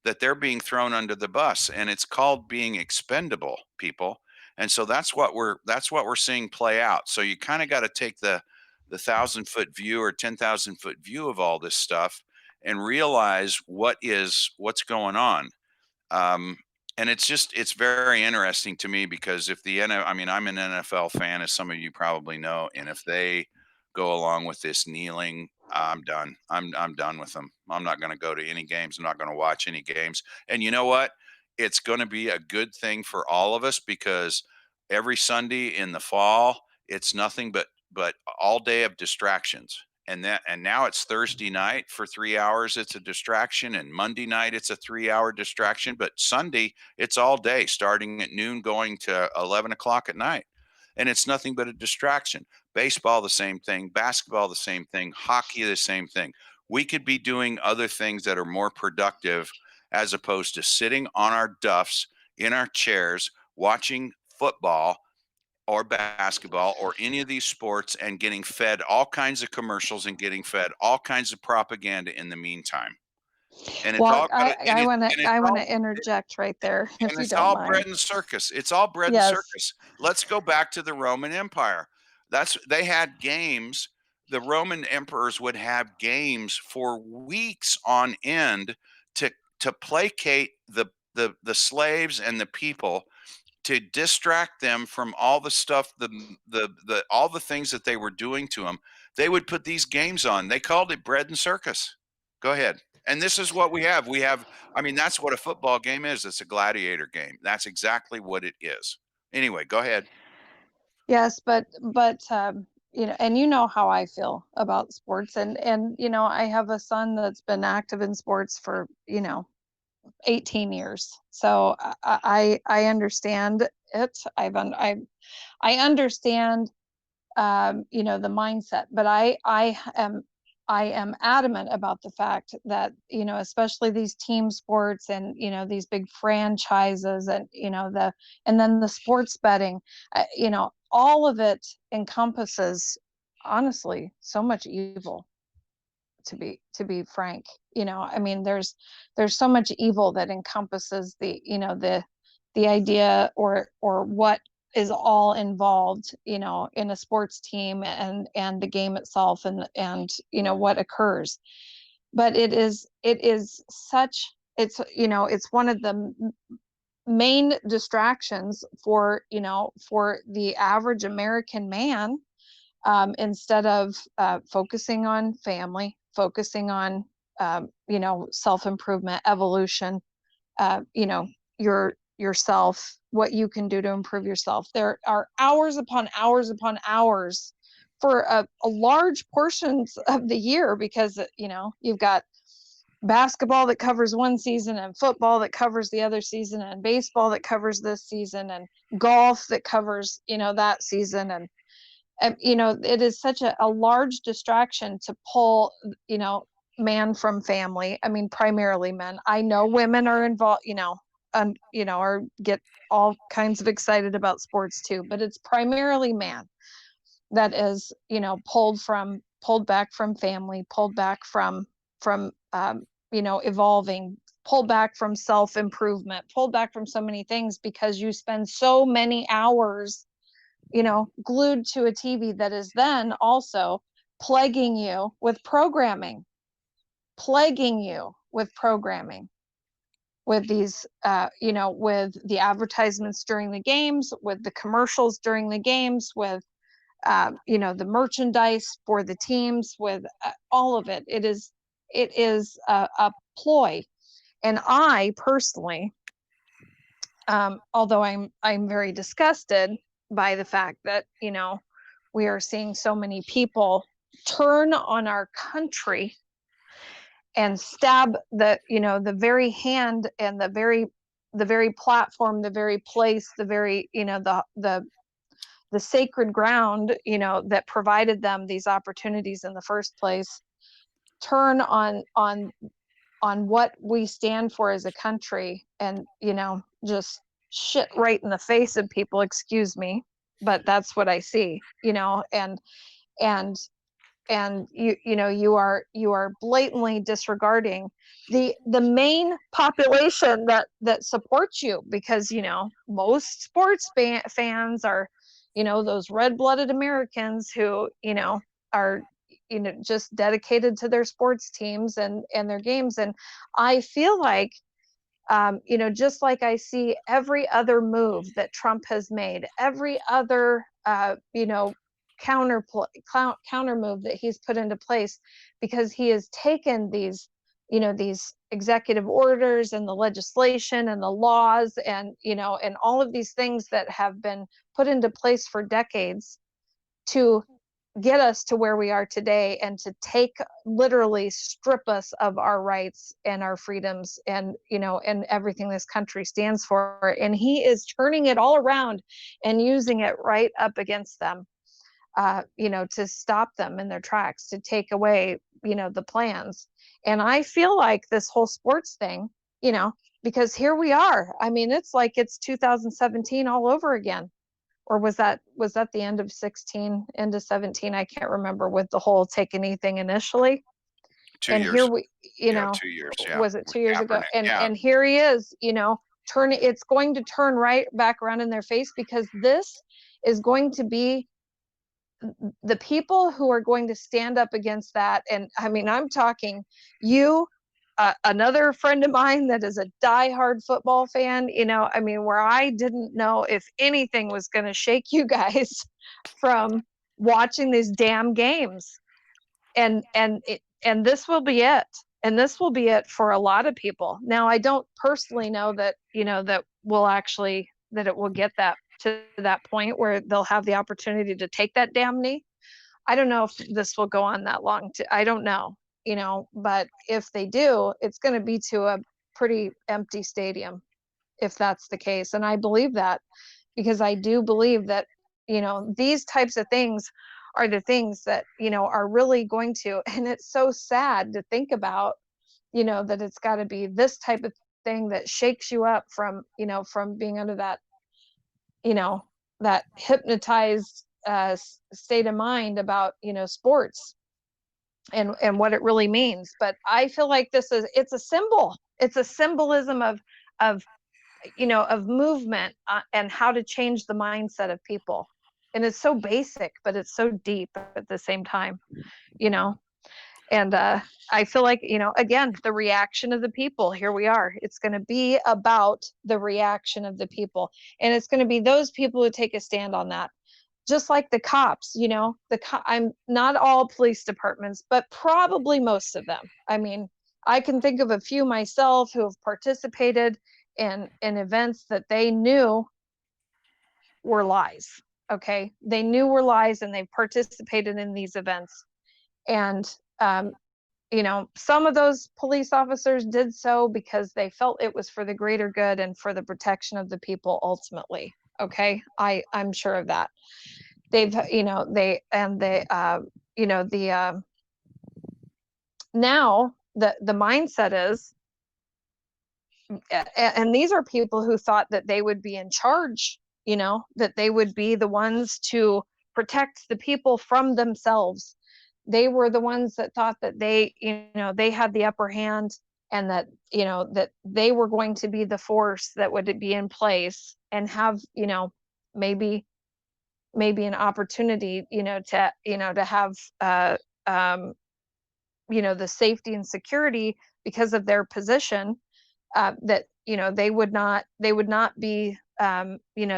that they're being thrown under the bus, and it's called being expendable, people. And so that's what we're seeing play out. So you kind of got to take the 1,000-foot view or 10,000-foot view of all this stuff and realize what's going on. And it's very interesting to me, because if I'm an NFL fan, as some of you probably know, and if they go along with this kneeling, I'm done. I'm done with them. I'm not going to go to any games. I'm not going to watch any games. And you know what? It's going to be a good thing for all of us, because every Sunday in the fall, it's nothing but all day of distractions. And now it's Thursday night for 3 hours. It's a distraction, and Monday night it's a 3-hour distraction. But Sunday, it's all day, starting at noon, going to 11 o'clock at night, and it's nothing but a distraction. Baseball, the same thing. Basketball, the same thing. Hockey, the same thing. We could be doing other things that are more productive, as opposed to sitting on our duffs in our chairs watching football or basketball or any of these sports and getting fed all kinds of commercials and getting fed all kinds of propaganda in the meantime. And it's Well, all gonna and I it's want to and it's I want all to interject right there, if and you it's don't all mind. bread and circus. It's all bread and Yes. circus. Let's go back to the Roman Empire. They had games. The Roman emperors would have games for weeks on end to placate the slaves and the people, to distract them from all the stuff, the all the things that they were doing to them. They would put these games on. They called it bread and circus. Go ahead. And this is what we have. I mean, that's what a football game is. It's a gladiator game. That's exactly what it is. Anyway, go ahead. Yes, but you know, and you know how I feel about sports, and you know, I have a son that's been active in sports for, you know, 18 years. So I understand it. I understand, you know, the mindset, but I am adamant about the fact that, you know, especially these team sports and, you know, these big franchises and, you know, and then the sports betting, you know, all of it encompasses, honestly, so much evil, to be frank. You know, I mean, there's so much evil that encompasses the, you know, the idea or what is all involved, you know, in a sports team and the game itself and you know what occurs. But it is such, it's, you know, it's one of the main distractions for, you know, for the average American man, instead of focusing on family, focusing on, you know, self-improvement, evolution, you know, yourself, what you can do to improve yourself. There are hours upon hours upon hours for a large portions of the year, because, you know, you've got basketball that covers one season and football that covers the other season and baseball that covers this season and golf that covers, you know, that season. And you know, it is such a large distraction to pull, you know, man from family. I mean, primarily men. I know women are involved, you know, or get all kinds of excited about sports too, but it's primarily man that is, you know, pulled back from family, pulled back from you know, evolving, pulled back from self-improvement, pulled back from so many things, because you spend so many hours, you know, glued to a TV that is then also plaguing you with programming, plaguing you with programming, with these, you know, with the advertisements during the games, with the commercials during the games, with, you know, the merchandise for the teams, with all of it. It is a ploy. And I personally, although I'm very disgusted by the fact that, you know, we are seeing so many people turn on our country and stab the, you know, the very hand and the very platform, the very place, the very, you know, the sacred ground, you know, that provided them these opportunities in the first place, turn on what we stand for as a country, and, you know, just shit right in the face of people, excuse me, but that's what I see, you know. And you know, you are blatantly disregarding the main population that supports you, because, you know, most sports fans are, you know, those red-blooded Americans who, you know, are, you know, just dedicated to their sports teams and their games. And I feel like, you know, just like I see every other move that Trump has made, every other, you know, counter move that he's put into place, because he has taken these, you know, these executive orders and the legislation and the laws and, you know, and all of these things that have been put into place for decades to get us to where we are today, and to take, literally strip us of our rights and our freedoms and, you know, and everything this country stands for. And he is turning it all around and using it right up against them, you know, to stop them in their tracks, to take away, you know, the plans. And I feel like this whole sports thing, you know, because here we are, I mean, it's like it's 2017 all over again. or was that the end of 16 into 17? I can't remember, with the whole take anything initially. 2 And years. here we, Yeah, 2 years. Yeah. was it with 2 years ago? Kaepernick, And yeah. and here he is, it's going to turn right back around in their face, because this is going to be the people who are going to stand up against that. And I mean, I'm talking you, another friend of mine that is a diehard football fan, I mean, where I didn't know if anything was going to shake you guys from watching these damn games. And this will be it. And this will be it for a lot of people. Now, I don't personally know that, that it will get that to that point where they'll have the opportunity to take that damn knee. I don't know if this will go on that long. I don't know, but if they do, it's going to be to a pretty empty stadium, if that's the case. And I believe that, because I do believe that, these types of things are the things that, are really going to, and it's so sad to think about, that it's got to be this type of thing that shakes you up from, from being under that, that hypnotized state of mind about, sports and what it really means. But I feel like it's a symbol. It's a symbolism of movement, and how to change the mindset of people. And it's so basic, but it's so deep at the same time, and I feel like, again, the reaction of the people. Here we are. It's going to be about the reaction of the people, and it's going to be those people who take a stand on that. Just like the cops, I'm not all police departments, but probably most of them. I mean, I can think of a few myself who have participated in events that they knew were lies. Okay, they knew were lies, and they participated in these events. And some of those police officers did so because they felt it was for the greater good and for the protection of the people ultimately. Okay, I'm sure of that. They've, now the mindset is, and these are people who thought that they would be in charge, that they would be the ones to protect the people from themselves. They were the ones that thought that they had the upper hand, and that, that they were going to be the force that would be in place and have, maybe an opportunity, to have, the safety and security because of their position, that, they would not be,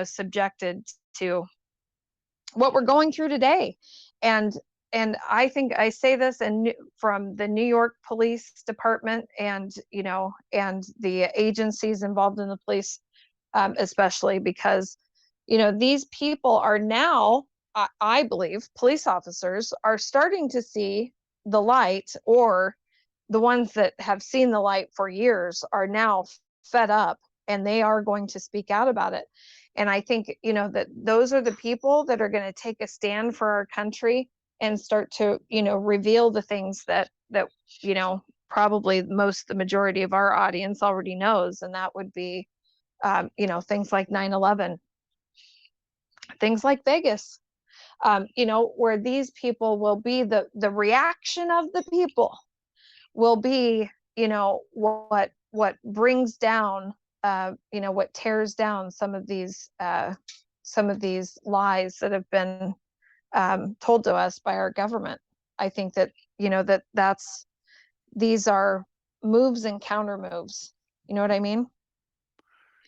subjected to what we're going through today. And I think I say this from the New York Police Department, and, and the agencies involved in the police, especially because, these people are now, I believe, police officers are starting to see the light, or the ones that have seen the light for years are now fed up, and they are going to speak out about it. And I think, that those are the people that are going to take a stand for our country and start to, reveal the things that, probably the majority of our audience already knows. And that would be, things like 9/11, things like Vegas, where these people will be the reaction of the people will be, what brings down, what tears down some of these lies that have been, told to us by our government. I think that, these are moves and counter moves. You know what I mean?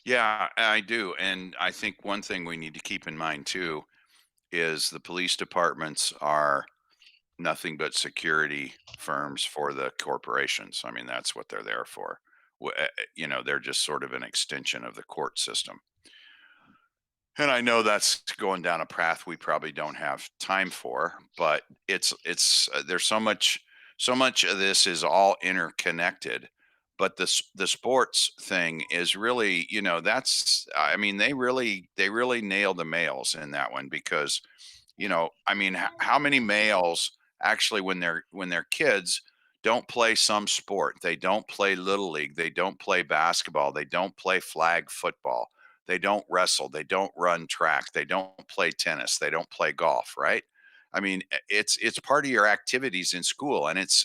Yeah, I do. And I think one thing we need to keep in mind too is the police departments are nothing but security firms for the corporations. I mean, that's what they're there for. They're just sort of an extension of the court system. And I know that's going down a path we probably don't have time for, but it's there's so much of this is all interconnected. But the sports thing is really, that's, I mean, they really nail the males in that one, because, I mean, how many males actually, when they're kids, don't play some sport? They don't play little league, they don't play basketball, they don't play flag football. They don't wrestle. They don't run track. They don't play tennis. They don't play golf, right? I mean, it's part of your activities in school, and it's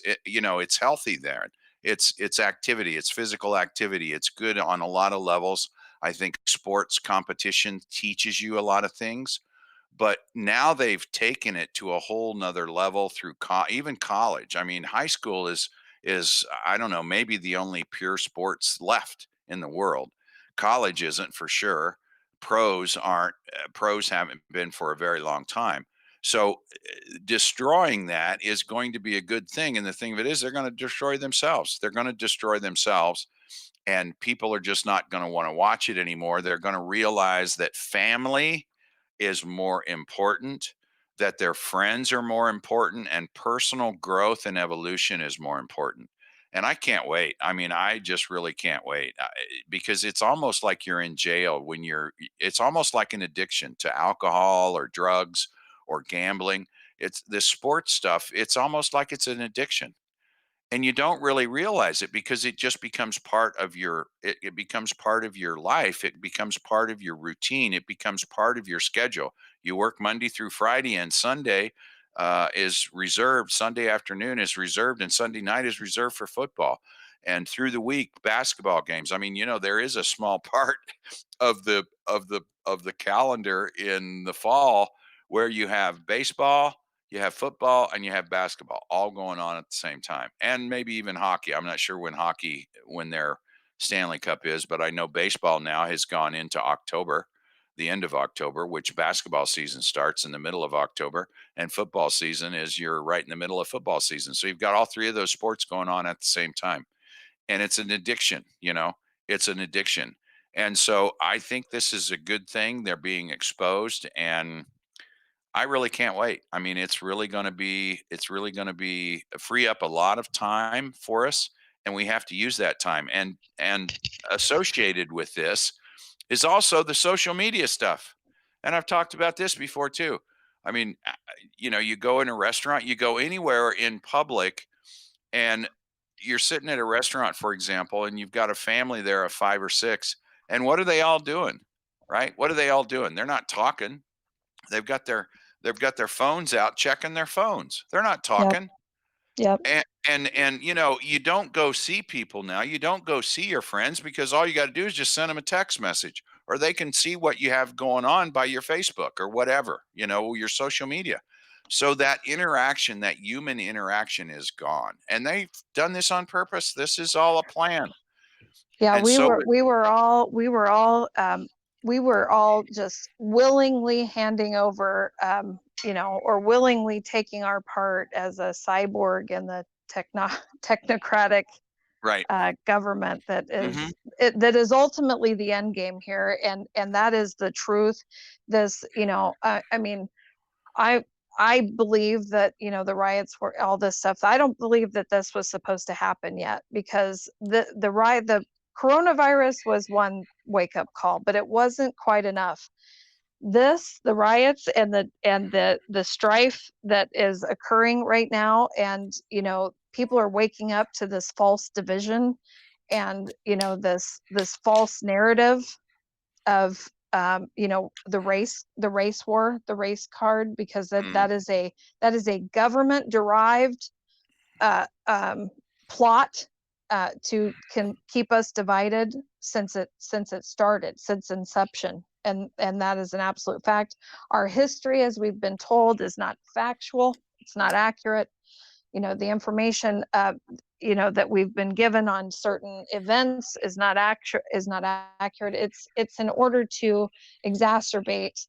healthy there. It's activity. It's physical activity. It's good on a lot of levels. I think sports competition teaches you a lot of things, but now they've taken it to a whole nother level through even college. I mean, high school is I don't know, maybe the only pure sports left in the world. College isn't for sure. Pros aren't. Pros haven't been for a very long time. So destroying that is going to be a good thing. And the thing of it is, they're going to destroy themselves. They're going to destroy themselves, and people are just not going to want to watch it anymore. They're going to realize that family is more important, that their friends are more important, and personal growth and evolution is more important. And I can't wait. I mean, I just really can't wait because it's almost like you're in jail it's almost like an addiction to alcohol or drugs or gambling. It's this sports stuff. It's almost like it's an addiction, and you don't really realize it because it just becomes part of it becomes part of your life. It becomes part of your routine. It becomes part of your schedule. You work Monday through Friday, and Sunday is reserved. Sunday afternoon is reserved, and Sunday night is reserved for football. And through the week, basketball games. I mean, there is a small part of the calendar in the fall where you have baseball, you have football, and you have basketball all going on at the same time, and maybe even hockey. I'm not sure when their Stanley Cup is, but I know baseball now has gone into October, the end of October, which basketball season starts in the middle of October, and football season is you're right in the middle of football season. So you've got all three of those sports going on at the same time, and it's an addiction. It's an addiction. And so I think this is a good thing. They're being exposed, and I really can't wait. I mean, it's really going to be free up a lot of time for us, and we have to use that time. And associated with this is also the social media stuff. And I've talked about this before too. I mean, you go in a restaurant, you go anywhere in public, and you're sitting at a restaurant, for example, and you've got a family there of 5 or 6, and what are they all doing? Right? What are they all doing? They're not talking. They've got their phones out checking their phones. They're not Yep. talking. Yep. And you don't go see people now. You don't go see your friends because all you got to do is just send them a text message, or they can see what you have going on by your Facebook or whatever, your social media. So that interaction, that human interaction is gone. And they've done this on purpose. This is all a plan. Yeah, And we so were all just willingly handing over, or willingly taking our part as a cyborg in the technocratic right. government that is Mhm. that is ultimately the end game here, and that is the truth. This, I mean, I believe that, the riots were all this stuff. I don't believe that this was supposed to happen yet, because the coronavirus was one wake up call, but it wasn't quite enough. The riots and the strife that is occurring right now, and people are waking up to this false division, and this false narrative of the race war, the race card, because that is a government derived plot to can keep us divided since it started, since inception, and that is an absolute fact. Our history, as we've been told, is not factual. It's not accurate. The information that we've been given on certain events is not accurate. It's in order to exacerbate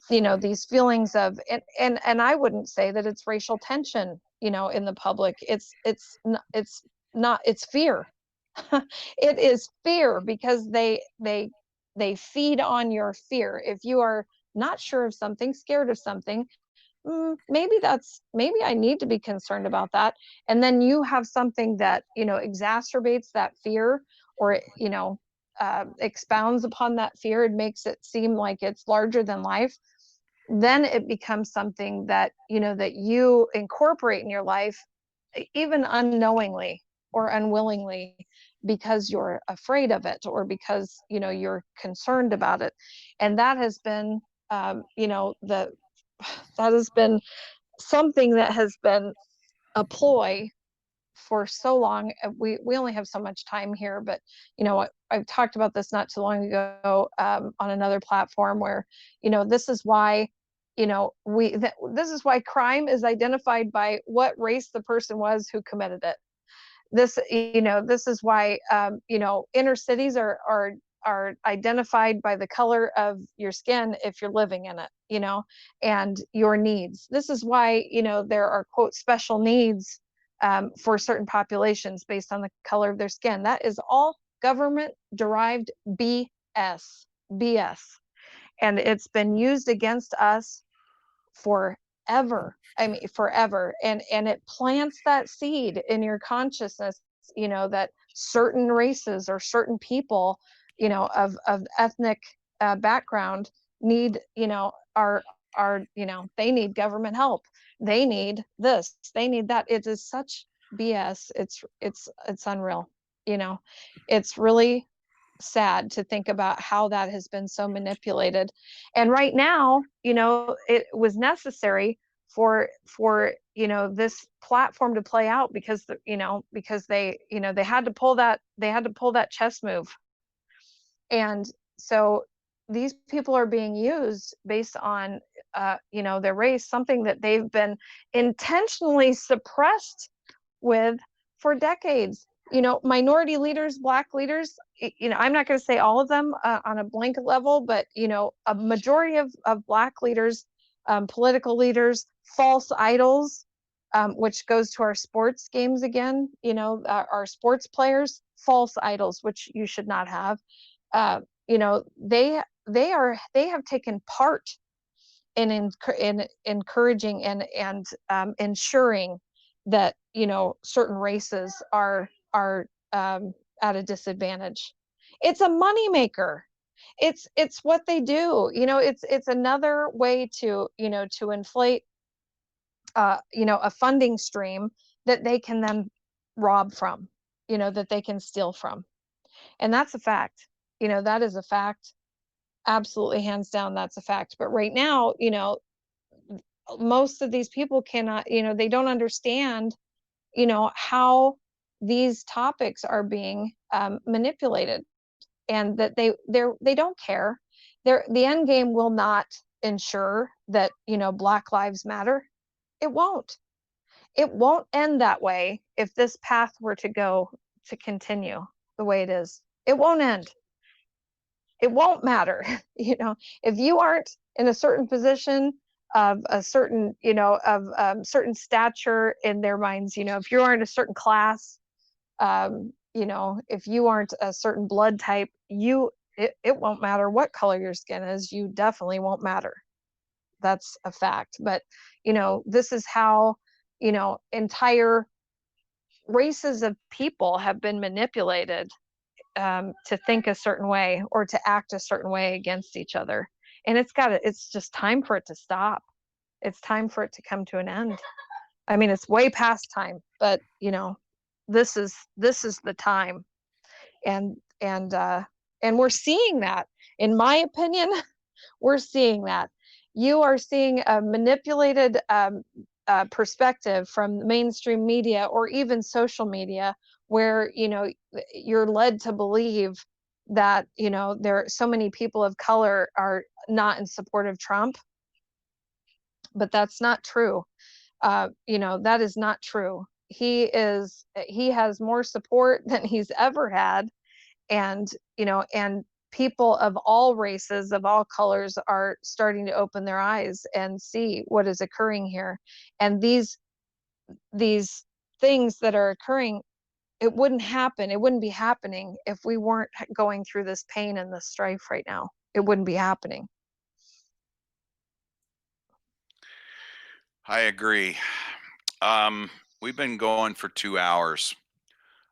these feelings of, and I wouldn't say that it's racial tension in the public. It's fear. It is fear, because they feed on your fear. If you are not sure of something, scared of something, maybe I need to be concerned about that. And then you have something that exacerbates that fear, or expounds upon that fear, and makes it seem like it's larger than life. Then it becomes something that that you incorporate in your life, even unknowingly or unwillingly. because you're afraid of it, or because, you're concerned about it. And that has been, that has been something that has been a ploy for so long. We only have so much time here, but I've talked about this not too long ago on another platform where, this is why, this is why crime is identified by what race the person was who committed it. This is why, inner cities are identified by the color of your skin if you're living in it, and your needs. This is why, there are, quote, special needs for certain populations based on the color of their skin. That is all government derived BS. And it's been used against us forever. I mean, forever. And it plants that seed in your consciousness, that certain races or certain people, of ethnic background need, they need government help. They need this, they need that. It is such BS. It's unreal. It's really sad to think about how that has been so manipulated. And right now, it was necessary for this platform to play out, because because they had to pull that chess move. And so these people are being used based on their race, something that they've been intentionally suppressed with for decades. Minority leaders, Black leaders, I'm not going to say all of them on a blanket level, but a majority of Black leaders, political leaders, false idols, which goes to our sports games again. Our sports players, false idols, which you should not have. They have taken part in encouraging and ensuring that certain races are at a disadvantage. It's a moneymaker. It's what they do. It's another way to to inflate a funding stream that they can then rob from, that they can steal from. And that's a fact. That is a fact. Absolutely, hands down, that's a fact. But right now, most of these people cannot, they don't understand, how these topics are being manipulated, and that they don't care. The end game will not ensure that Black Lives Matter. It won't. It won't end that way if this path were to continue the way it is. It won't end. It won't matter. If you aren't in a certain position of a certain, certain stature in their minds, if you aren't a certain class, if you aren't a certain blood type, it won't matter what color your skin is. You definitely won't matter. That's a fact. But, this is how, entire races of people have been manipulated to think a certain way or to act a certain way against each other. And it's just time for it to stop. It's time for it to come to an end. I mean, it's way past time, but this is the time. And we're seeing that. In my opinion, we're seeing that. You are seeing a manipulated perspective from mainstream media or even social media, where you're led to believe that there are so many people of color are not in support of Trump. But that's not true. That is not true. He has more support than he's ever had. And people of all races, of all colors, are starting to open their eyes and see what is occurring here. And these things that are occurring, it wouldn't happen. It wouldn't be happening if we weren't going through this pain and this strife right now. It wouldn't be happening. I agree. We've been going for 2 hours.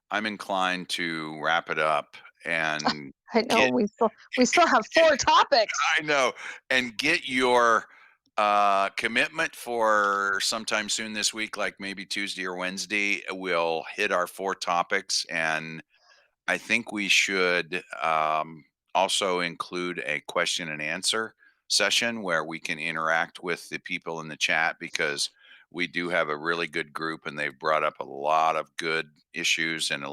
I'm inclined to wrap it up and I know we still have 4 topics. I know, and get your commitment for sometime soon this week, like maybe Tuesday or Wednesday. We'll hit our 4 topics, and I think we should also include a question and answer session where we can interact with the people in the chat, because we do have a really good group and they've brought up a lot of good issues and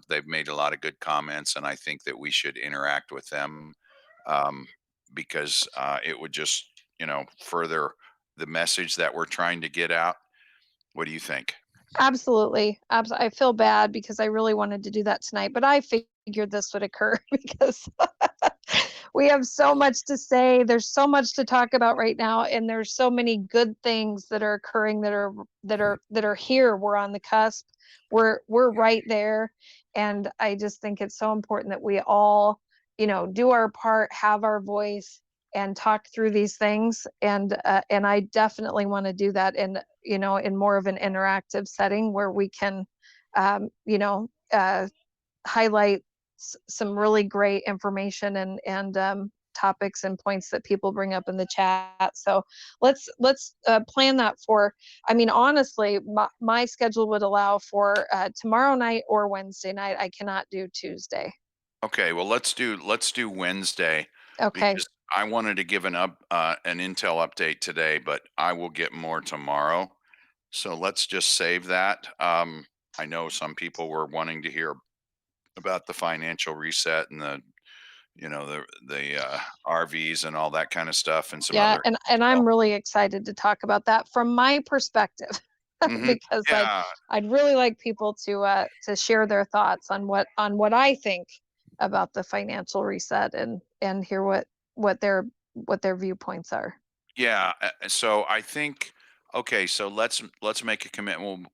they've made a lot of good comments, and I think that we should interact with them, um, because it would just further the message that we're trying to get out. What do you think? Absolutely. I feel bad because I really wanted to do that tonight, but I figured this would occur because we have so much to say. There's so much to talk about right now, and there's so many good things that are occurring that are here. We're on the cusp. We're right there, and I just think it's so important that we all, do our part, have our voice, and talk through these things. And I definitely want to do that in more of an interactive setting where we can, um, you know, uh, highlight some really great information and topics and points that people bring up in the chat. So let's plan that for. I mean, honestly, my schedule would allow for tomorrow night or Wednesday night. I cannot do Tuesday. Okay, well, let's do Wednesday, Okay. because I wanted to give an Intel update today, but I will get more tomorrow. So let's just save that. I know some people were wanting to hear about the financial reset and the RVs and all that kind of stuff, and some Yeah, other. and I'm really excited to talk about that from my perspective Hmm. because Yeah, I'd really like people to share their thoughts on what I think about the financial reset and hear what their viewpoints are. yeah. So I think, okay, so let's make a commitment.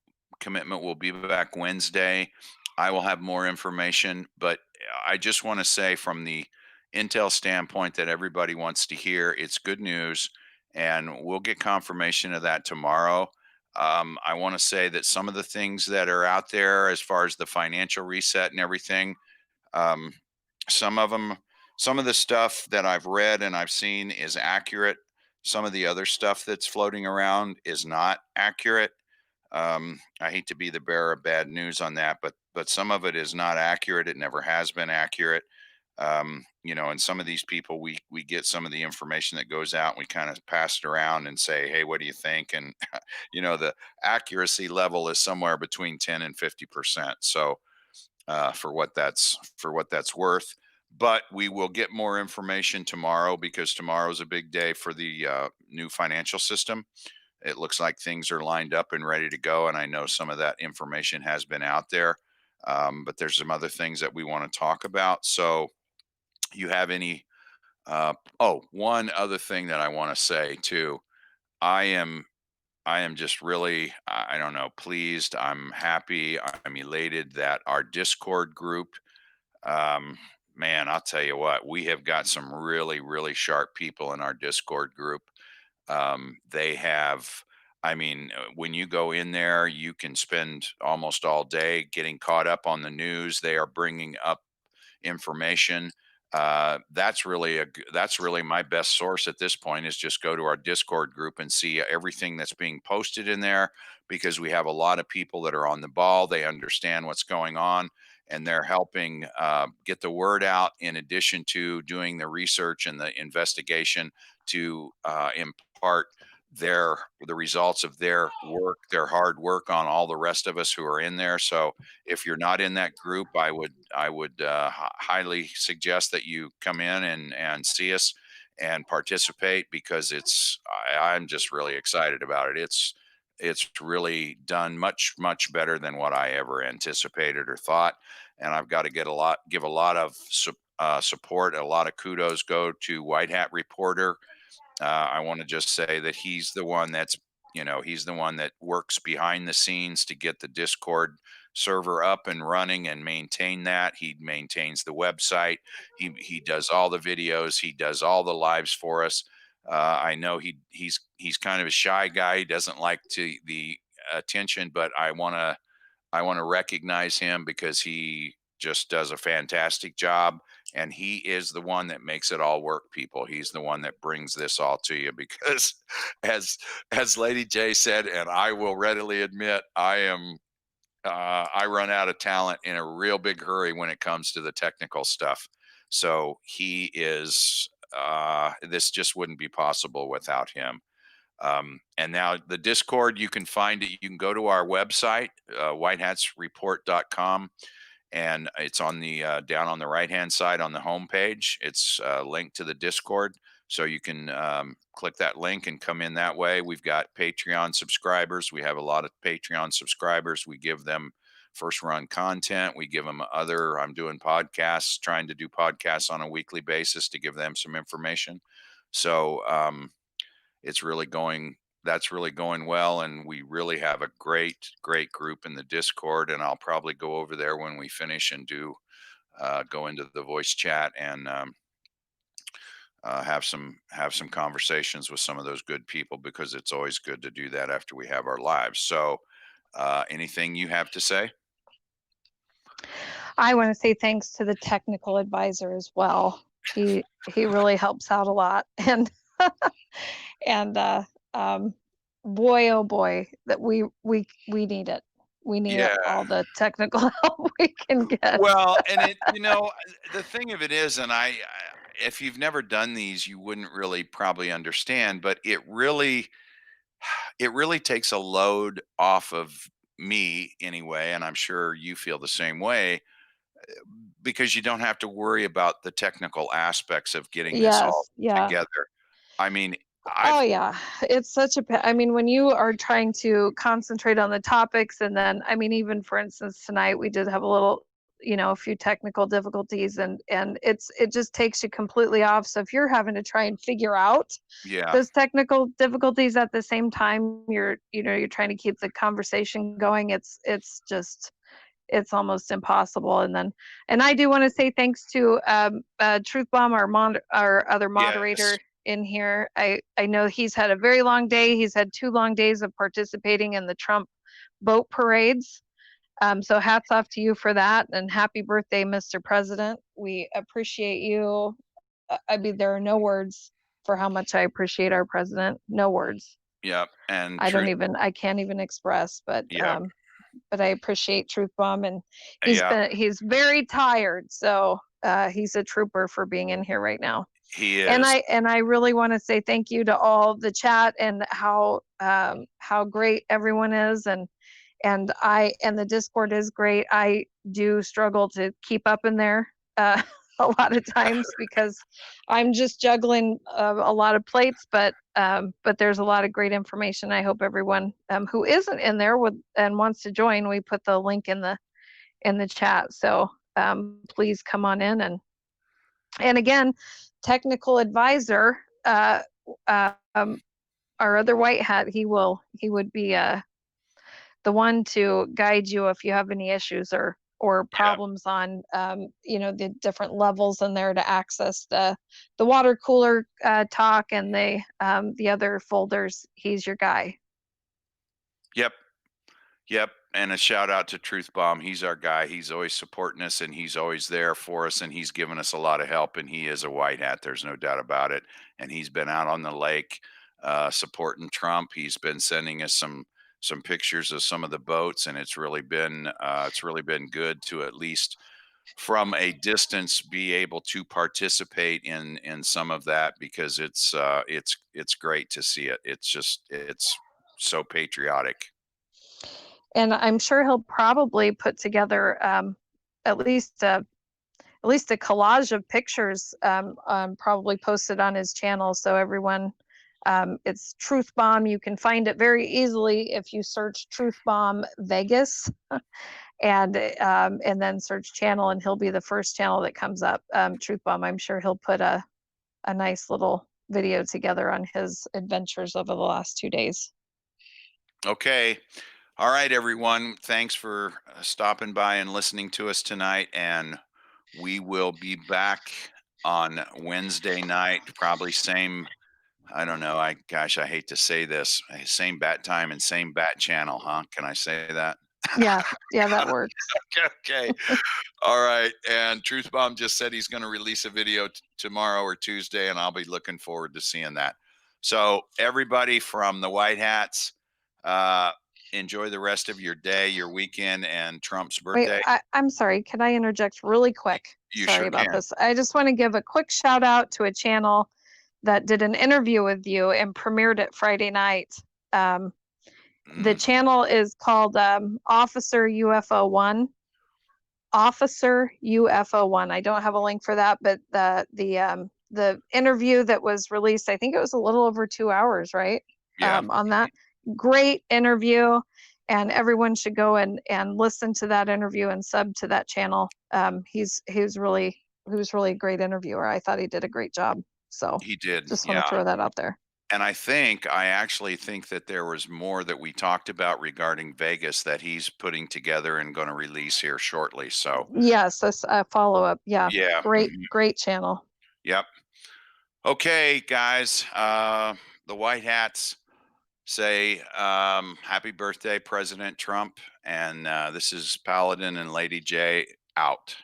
We'll be back Wednesday. I will have more information, but I just want to say, from the Intel standpoint that everybody wants to hear, it's good news, and we'll get confirmation of that tomorrow. I want to say that some of the things that are out there as far as the financial reset and everything, um, some of them, some of the stuff that I've read and I've seen is accurate. Some of the other stuff that's floating around is not accurate. I hate to be the bearer of bad news on that, but some of it is not accurate. It never has been accurate. And some of these people, we get some of the information that goes out, and we kind of pass it around and say, "Hey, what do you think?" And the accuracy level is somewhere between 10 and 50%. So for what that's worth. But we will get more information tomorrow, because tomorrow is a big day for the new financial system. It looks like things are lined up and ready to go, and I know some of that information has been out there. But there's some other things that we want to talk about. So, you have any? Oh, one other thing that I want to say too. I am I am just really, I don't know, pleased. I'm happy. I'm elated that our Discord group, um, man, I'll tell you what, we have got some really, really sharp people in our Discord group. They have, I mean, when you go in there, you can spend almost all day getting caught up on the news. They are bringing up information. That's really my best source at this point, is just go to our Discord group and see everything that's being posted in there, because we have a lot of people that are on the ball. They understand what's going on, and they're helping get the word out, in addition to doing the research and the investigation to impart the results of their work, their hard work, on all the rest of us who are in there. So if you're not in that group, I would highly suggest that you come in and see us and participate, because I'm just really excited about it. It's really done much, much better than what I ever anticipated or thought. And I've got to give a lot of support, a lot of kudos go to White Hat Reporter. I want to just say that he's the one that works behind the scenes to get the Discord server up and running and maintain that. He maintains the website. He does all the videos. He does all the lives for us. I know he's kind of a shy guy. He doesn't like the attention, but I want to recognize him, because he just does a fantastic job, and he is the one that makes it all work, people. He's the one that brings this all to you, because as Lady J said, and I will readily admit, I am I run out of talent in a real big hurry when it comes to the technical stuff. So he is, this just wouldn't be possible without him. And now the Discord, you can find it. You can go to our website, whitehatsreport.com, and it's on the down on the right hand side on the home page. It's linked to the Discord, so you can click that link and come in that way. We've got Patreon subscribers. We have a lot of Patreon subscribers. We give them first run content. We give them other, I'm doing podcasts, trying to do podcasts on a weekly basis to give them some information. So it's really going, that's really going well, and we really have a great group in the Discord, and I'll probably go over there when we finish and do go into the voice chat and have some conversations with some of those good people, because it's always good to do that after we have our lives. So anything you have to say? I want to say thanks to the technical advisor as well. He really helps out a lot, and and boy, oh boy, that we need it. We need Yeah. all the technical help we can get. Well, and it, the thing of it is, and if you've never done these, you wouldn't really probably understand, but it really takes a load off of me anyway, and I'm sure you feel the same way, because you don't have to worry about the technical aspects of getting this all Yes, yeah. together. I mean, Oh yeah, it's such a. I mean, when you are trying to concentrate on the topics, and then, I mean, even for instance, tonight we did have a little, a few technical difficulties, and it just takes you completely off. So if you're having to try and figure out yeah, those technical difficulties at the same time you're trying to keep the conversation going, it's just it's almost impossible. And I do want to say thanks to Truth Bomb, our other moderator yes, in here. I know he's had a very long day. He's had 2 long days of participating in the Trump boat parades. So hats off to you for that, and happy birthday, Mr. President. We appreciate you. I mean, there are no words for how much I appreciate our president. No words. yeah, and I can't even express, yeah, but I appreciate Truth Bomb, and yeah, he's very tired. So he's a trooper for being in here right now. he And is. I really want to say thank you to all the chat, and how great everyone is, and the Discord is great. I do struggle to keep up in there a lot of times, because I'm just juggling a lot of plates, but there's a lot of great information. I hope everyone who isn't in there and wants to join, we put the link in the chat. So please come on in, and again, technical advisor, our other white hat, he would be the one to guide you if you have any issues or problems on the different levels in there to access the water cooler talk, and the other folders. He's your guy. Yep. And a shout out to Truth Bomb. He's our guy. He's always supporting us, and he's always there for us, and he's given us a lot of help, and he is a white hat. There's no doubt about it. And he's been out on the lake supporting Trump. He's been sending us some pictures of some of the boats, and it's really been good to, at least from a distance, be able to participate in some of that, because it's great to see it. It's so patriotic. And I'm sure he'll probably put together at least a collage of pictures, probably posted on his channel, so everyone. It's Truth Bomb. You can find it very easily if you search Truth Bomb Vegas, and then search channel, and he'll be the first channel that comes up. Truth Bomb. I'm sure he'll put a nice little video together on his adventures over the last 2 days. Okay. All right, everyone. Thanks for stopping by and listening to us tonight. And we will be back on Wednesday night, probably same, I don't know. I hate to say this, same bat time and same bat channel, huh? Can I say that? Yeah, that works. Okay. All right. And Truth Bomb just said he's going to release a video tomorrow or Tuesday, and I'll be looking forward to seeing that. So everybody from the White Hats, enjoy the rest of your day, your weekend, and Trump's Wait, birthday. I'm sorry. Can I interject really quick? You Sorry sure about can. this. I just want to give a quick shout out to a channel that did an interview with you and premiered it Friday night. The channel is called Officer UFO One. Officer UFO One. I don't have a link for that, but the interview that was released, I think it was a little over 2 hours, right? Yeah. On that great interview, and everyone should go and listen to that interview and sub to that channel. He was really a great interviewer. I thought he did a great job. So He did. just want Yeah. to throw that out there. And I actually think that there was more that we talked about regarding Vegas that he's putting together and going to release here shortly. So, Yes, that's a follow up. Yeah, yeah. great channel. Yep. Okay, guys. The White Hats say happy birthday, President Trump. And this is Paladin and Lady J out.